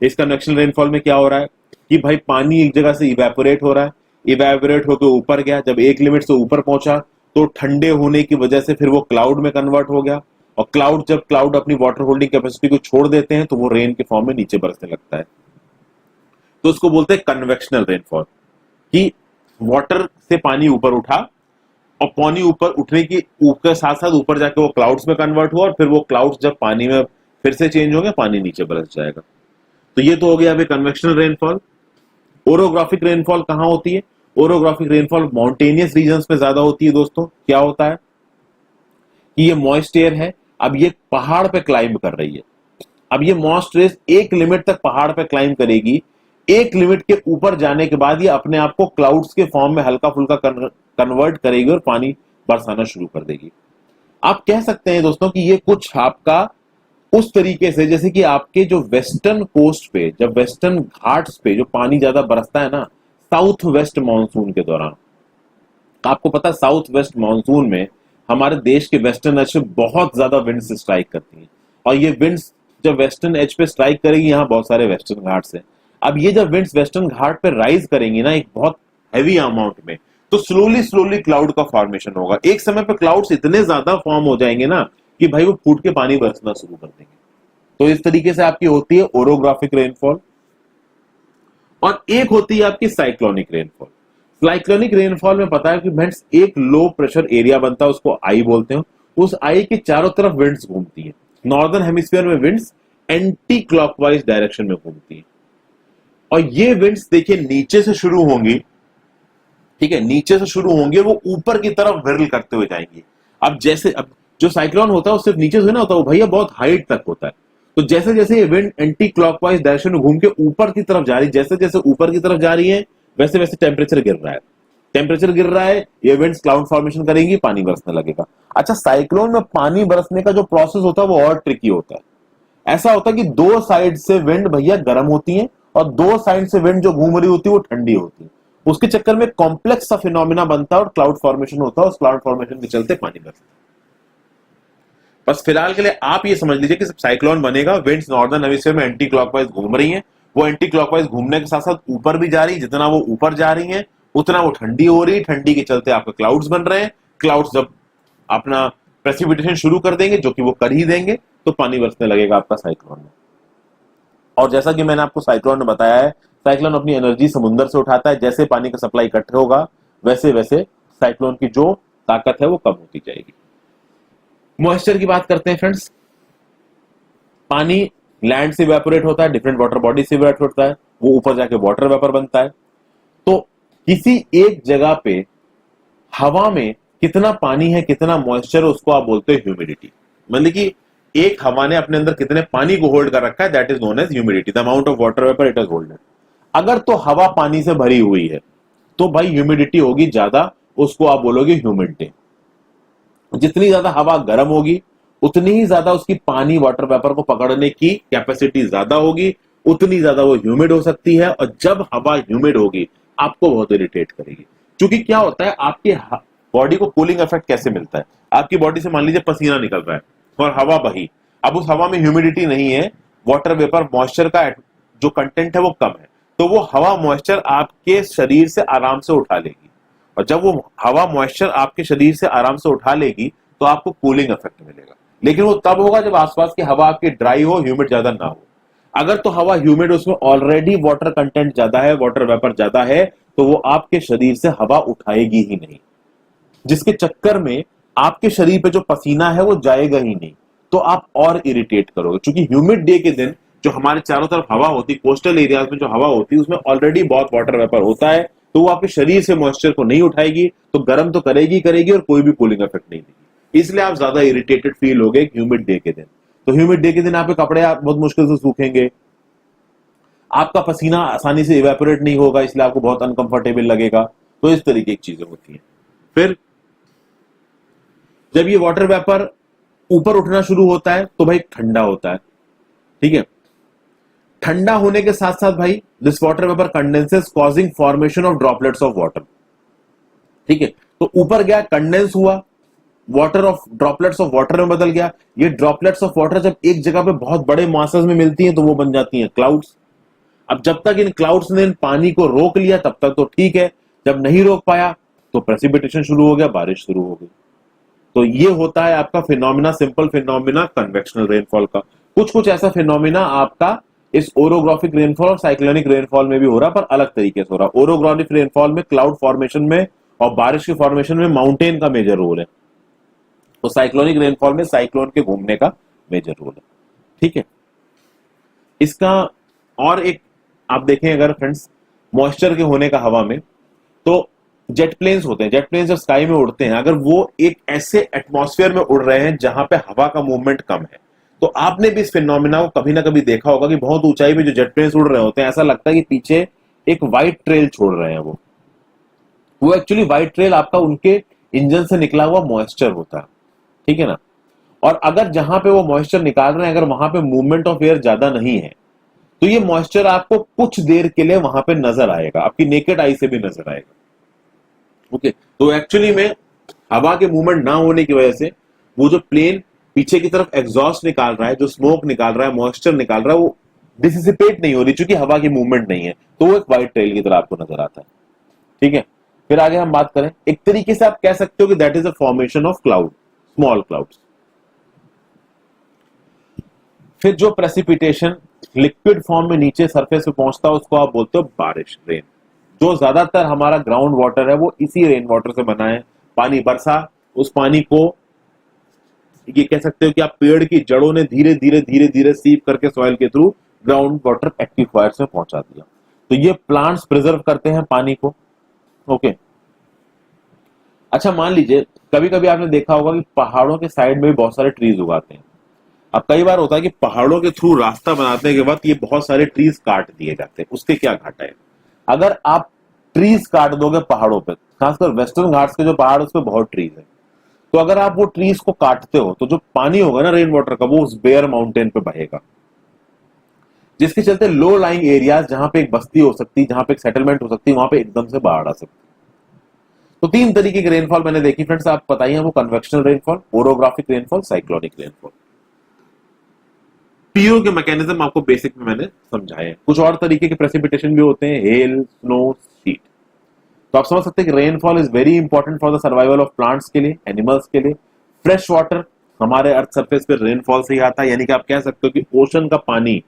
Speaker 1: इस कन्वेक्शनल रेनफॉल में क्या हो रहा है कि भाई पानी एक जगह से इवेपोरेट हो रहा है, इवेपोरेट होकर ऊपर गया, जब एक लिमिट से ऊपर पहुंचा तो ठंडे होने की वजह से फिर वो क्लाउड में कन्वर्ट हो गया। और जब क्लाउड अपनी वाटर होल्डिंग कैपेसिटी को छोड़ देते हैं तो वो रेन के फॉर्म में नीचे बरसने लगता है। तो उसको बोलते हैं कन्वेक्शनल रेनफॉल, कि वाटर से पानी ऊपर उठा और पानी ऊपर उठने की के साथ साथ ऊपर जाके वो क्लाउड्स में कन्वर्ट हुआ और फिर वो क्लाउड्स जब पानी में फिर से चेंज होंगे, पानी नीचे बरस जाएगा। तो ये तो हो गया अभी कन्वेक्शनल रेनफॉल। ओरोग्राफिक रेनफॉल कहां होती है? ओरोग्राफिक रेनफॉल माउंटेनियस रीजन्स में ज्यादा होती है दोस्तों। क्या होता है कि ये मॉइस्ट एयर है, अब ये पहाड़ पे क्लाइंब कर रही है। अब ये मॉइस्ट एयर एक लिमिट तक पहाड़ पे क्लाइंब करेगी, एक लिमिट के ऊपर जाने के बाद ये अपने आप को क्लाउड्स के फॉर्म में हल्का फुल्का कन्वर्ट करेगी और पानी बरसाना शुरू कर देगी। आप कह सकते हैं दोस्तों कि ये कुछ आपका उस तरीके से, जैसे कि आपके जो वेस्टर्न कोस्ट पे, जब वेस्टर्न घाट्स पे जो पानी ज्यादा बरसता है ना साउथ वेस्ट मानसून के दौरान, आपको पता है साउथ वेस्ट मानसून में हमारे देश के वेस्टर्न एज पे बहुत ज्यादा विंड्स स्ट्राइक करती हैं। और ये विंड्स जब वेस्टर्न एज पे स्ट्राइक करेगी, यहाँ बहुत सारे वेस्टर्न घाट्स हैं, अब ये जब विंड्स वेस्टर्न घाट पे राइज करेंगी ना एक बहुत हैवी अमाउंट में, तो स्लोली स्लोली क्लाउड का फॉर्मेशन होगा। एक समय पे क्लाउड्स इतने ज्यादा फॉर्म हो जाएंगे ना कि भाई वो फूट के पानी बरसना शुरू कर देंगे। तो इस तरीके से आपकी होती है ओरोग्राफिक रेनफॉल। और एक होती है आपकी साइक्लोनिक रेनफॉल। साइक्लोनिक रेनफॉल में पता है कि फ्रेंड्स एक लो प्रेशर एरिया बनता है, उसको आई बोलते हैं। उस आई के चारों तरफ विंड्स घूमती है। नॉर्दर्न हेमिस्फीयर में विंड्स एंटी क्लॉकवाइज डायरेक्शन में घूमती है। और ये विंड्स देखिए नीचे से शुरू होंगी, ठीक है, नीचे से शुरू होंगे, वो ऊपर की तरफ विरल करते हुए जाएंगे। अब जैसे अब जो साइक्लोन होता है वो सिर्फ नीचे से ना होता है, वो भैया बहुत हाइट तक होता है। तो जैसे जैसे ये विंड एंटी क्लॉकवाइज डायरेक्शन में घूम के ऊपर की तरफ जा रही, जैसे जैसे ऊपर की तरफ जा रही है वैसे वैसे टेम्परेचर गिर रहा है, टेम्परेचर गिर रहा है, ये विंड्स क्लाउड फॉर्मेशन करेंगी, पानी बरसने लगेगा। अच्छा, साइक्लोन में पानी बरसने का जो प्रोसेस होता है वो और ट्रिकी होता है। ऐसा होता है कि दो साइड से विंड भैया गर्म होती है और दो साइड से विंड जो घूम रही होती है वो ठंडी होती है। उसके चक्कर में कॉम्प्लेक्स सा फिनोमिना बनता है और क्लाउड फॉर्मेशन होता है। उस क्लाउड फॉर्मेशन के चलते पानी बरसता है। बस फिलहाल के लिए आप ये समझ लीजिए कि साइक्लोन बनेगा, विंड्स नॉर्दर्न हेमिस्फीयर में एंटी क्लॉकवाइज घूम रही हैं, वो एंटी क्लॉकवाइज घूमने के साथ साथ ऊपर भी जा रही है, जितना वो ऊपर जा रही है उतना वो ठंडी हो रही है, ठंडी के चलते आपके क्लाउड्स बन रहे हैं। क्लाउड्स जब अपना प्रेसिपिटेशन शुरू कर देंगे, जो कि वो कर ही देंगे, तो पानी बरसने लगेगा आपका साइक्लोन में। और जैसा कि मैंने आपको साइक्लोन में बताया है, साइक्लोन अपनी एनर्जी समुद्र से उठाता है। जैसे पानी का सप्लाई कट होगा वैसे वैसे साइक्लोन की जो ताकत है वो कम होती जाएगी। मॉइस्चर की बात करते हैं फ्रेंड्स। पानी लैंड से इवेपोरेट होता है, डिफरेंट वाटर बॉडी से इवेपोरेट होता है, वो ऊपर जाके वाटर वेपर बनता है। तो किसी एक जगह पे हवा में कितना पानी है, कितना मॉइस्चर है, उसको आप बोलते हैं ह्यूमिडिटी। मतलब कि एक हवा ने अपने अंदर कितने पानी को होल्ड कर रखा है, that is known as humidity, the amount of water vapour it is holded. अगर तो हवा पानी से भरी हुई है तो भाई ह्यूमिडिटी होगी ज्यादा, उसको आप बोलोगे ह्यूमिड डे। जितनी ज्यादा हवा गर्म होगी उतनी ही ज्यादा उसकी पानी वाटर वेपर को पकड़ने की कैपेसिटी ज्यादा होगी, उतनी ज्यादा वो ह्यूमिड हो सकती है। और जब हवा ह्यूमिड होगी आपको बहुत इरिटेट करेगी। क्योंकि क्या होता है, आपके बॉडी को कूलिंग इफेक्ट कैसे मिलता है, आपकी बॉडी से मान लीजिए पसीना निकल रहा है और हवा बही, अब उस हवा में ह्यूमिडिटी नहीं है, वाटर वेपर मॉइस्चर का जो कंटेंट है वो कम है, तो वो हवा मॉइस्चर आपके शरीर से आराम से उठा लेगी। और जब वो हवा मॉइस्चर आपके शरीर से आराम से उठा लेगी तो आपको कूलिंग इफेक्ट मिलेगा। लेकिन वो तब होगा जब आसपास की हवा आपकी ड्राई हो, ह्यूमिड ज्यादा ना हो। अगर तो हवा ह्यूमिड, उसमें ऑलरेडी वाटर कंटेंट ज्यादा है, वाटर वेपर ज्यादा है, तो वो आपके शरीर से हवा उठाएगी ही नहीं, जिसके चक्कर में आपके शरीर पे जो पसीना है वो जाएगा ही नहीं, तो आप और इरिटेट करोगे। क्योंकि ह्यूमिड डे के दिन जो हमारे चारों तरफ हवा होती, कोस्टल एरियाज में जो हवा होती है उसमें ऑलरेडी बहुत वाटर वेपर होता है, तो वो आपके शरीर से मॉइस्चर को नहीं उठाएगी, तो गर्म तो करेगी करेगी और कोई भी कूलिंग इफेक्ट नहीं देगी। इसलिए आप ज्यादा इरिटेटेड फील होगे ह्यूमिड डे के दिन। तो ह्यूमिड डे के दिन आपके कपड़े आप बहुत मुश्किल से सूखेंगे, आपका पसीना आसानी से इवेपोरेट नहीं होगा, इसलिए आपको बहुत अनकंफर्टेबल लगेगा। तो इस तरीके की चीजें होती हैं। फिर जब ये वाटर वेपर ऊपर उठना शुरू होता है तो भाई ठंडा होता है, ठीक है। ठंडा होने के साथ साथ भाई this water vapour condenses causing formation of droplets of water, ठीक है। तो ऊपर गया, कंडेंस हुआ, water of droplets of water में बदल गया। ये ड्रॉपलेट्स ऑफ वाटर जब एक जगह पे बहुत बड़े मासेस में मिलती हैं तो वो बन जाती हैं क्लाउड्स। अब जब तक इन क्लाउड्स ने इन पानी को रोक लिया तब तक तो ठीक है, जब नहीं रोक पाया तो प्रेसिपिटेशन शुरू हो गया, बारिश शुरू हो गई। तो ये होता है आपका phenomena, simple phenomena convectional rainfall का। कुछ कुछ ऐसा फिनोमिना आपका इस ओरोग्राफिक रेनफॉल और साइक्लोनिक रेनफॉल में भी हो रहा, पर अलग तरीके से हो रहा। ओरोग्राफिक रेनफॉल में क्लाउड फॉर्मेशन में और बारिश के फॉर्मेशन में माउंटेन का मेजर रोल है, तो साइक्लोनिक रेनफॉल में साइक्लोन के घूमने का मेजर रोल है, ठीक है। इसका और एक आप देखें अगर फ्रेंड्स, मॉइस्चर के होने का हवा में, तो जेट प्लेन्स होते हैं, जेट प्लेन्स जब स्काई में उड़ते हैं, अगर वो एक ऐसे एटमॉस्फेयर में उड़ रहे हैं जहां पे हवा का मूवमेंट कम है, तो आपने भी इस फिनोमिना को कभी ना कभी देखा होगा कि बहुत ऊंचाई पे जो जेट प्लेन्स उड़ रहे होते हैं, ऐसा लगता है कि पीछे एक व्हाइट ट्रेल छोड़ रहे हैं। वो एक्चुअली व्हाइट ट्रेल आपका उनके इंजन से निकला हुआ मॉइस्चर होता है, ठीक है ना। और अगर जहां पे वो मॉइस्चर निकाल रहे हैं, अगर वहां पे मूवमेंट ऑफ एयर ज्यादा नहीं है, तो ये मॉइस्चर आपको कुछ देर के लिए वहां पे नजर आएगा, आपकी नेकेड आई से भी नजर आएगा, ओके। तो एक्चुअली में हवा के मूवमेंट ना होने की वजह से वो जो प्लेन पीछे की तरफ एग्जॉस्ट निकाल रहा है, जो स्मोक निकाल रहा है, मॉइस्चर निकाल रहा है, वो डिसिसिपेट नहीं हो रही, चूंकि हवा की मूवमेंट नहीं है, तो वो एक व्हाइट ट्रेल की तरह आपको नजर आता है, ठीक है। फिर आगे हम बात करें, एक तरीके से आप कह सकते हो कि that is a formation of cloud, small clouds. फिर जो प्रेसिपिटेशन लिक्विड फॉर्म में नीचे सरफेस पे पहुंचता है उसको आप बोलते हो बारिश, रेन। जो ज्यादातर हमारा ग्राउंड वाटर है वो इसी रेन वाटर से बना है। पानी बरसा, उस पानी को ये कह सकते हो कि आप पेड़ की जड़ों ने धीरे धीरे धीरे धीरे सीप करके सॉइल के थ्रू ग्राउंड वाटर एक्टिफायर्स में पहुंचा दिया। तो ये प्लांट्स प्रिजर्व करते हैं पानी को। ओके, अच्छा मान लीजिए कभी कभी आपने देखा होगा कि पहाड़ों के साइड में भी बहुत सारे ट्रीज उगाते हैं। अब कई बार होता है कि पहाड़ों के थ्रू रास्ता बनाने के बाद ये बहुत सारे ट्रीज काट दिए जाते हैं, उसके क्या घाटा है? अगर आप ट्रीज काट दोगे पहाड़ों पे, खासकर वेस्टर्न घाट्स के जो पहाड़ उस पे बहुत ट्रीज है, तो अगर आप वो ट्रीज को काटते हो तो जो पानी होगा ना रेन वाटर का, वो उस बेयर माउंटेन पे बहेगा, जिसके चलते लो लाइंग एरियाज जहां पे एक बस्ती हो सकती है, जहां पे एक सेटलमेंट हो सकती है, वहां पे एकदम से बाढ़ आ सकती है। तो तीन तरीके की रेनफॉल मैंने देखी फ्रेंड्स, आप बताइए हमको, convectional rainfall, orographic rainfall, cyclonic rainfall. तीनों के मैकेनिज्म आपको बेसिक में मैंने समझाए हैं। कुछ और तरीके के प्रेसिपिटेशन भी होते हैं, हेल, स्नो, शीट। तो आप समझ सकते हैं कि rainfall is very important for the survival of plants के लिए, एनिमल्स के लिए। फ्रेश वाटर हमारे अर्थ सरफेस पे रेनफॉल से ही आता है, यानी कि आप कह सकते हो कि ओशन का पानी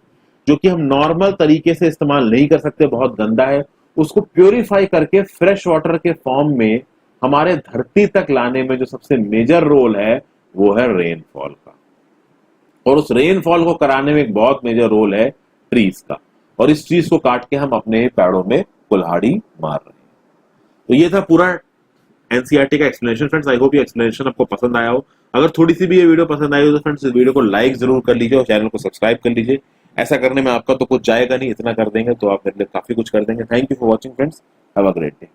Speaker 1: जो कि हम नॉर्मल तरीके से इस्तेमाल नहीं कर सकते, बहुत गंदा है, उसको प्योरीफाई करके फ्रेश वाटर के फॉर्म में हमारे धरती तक लाने में जो सबसे मेजर रोल है वो है रेनफॉल का। और उस रेनफॉल को कराने में एक बहुत मेजर रोल है ट्रीज का, और इस चीज को काट के हम अपने पेड़ों में कुल्हाड़ी मार रहे हैं। तो ये था पूरा एनसीईआरटी का एक्सप्लेनेशन फ्रेंड्स। आई होप ये एक्सप्लेनेशन आपको पसंद आया हो। अगर थोड़ी सी भी ये वीडियो पसंद आई हो तो फ्रेंड्स इस वीडियो को लाइक जरूर कर लीजिए और चैनल को सब्सक्राइब कर लीजिए। ऐसा करने में आपका तो कुछ जाएगा नहीं, इतना कर देंगे तो आप मेरे लिए काफी कुछ कर देंगे। Thank you for watching friends, have a great day.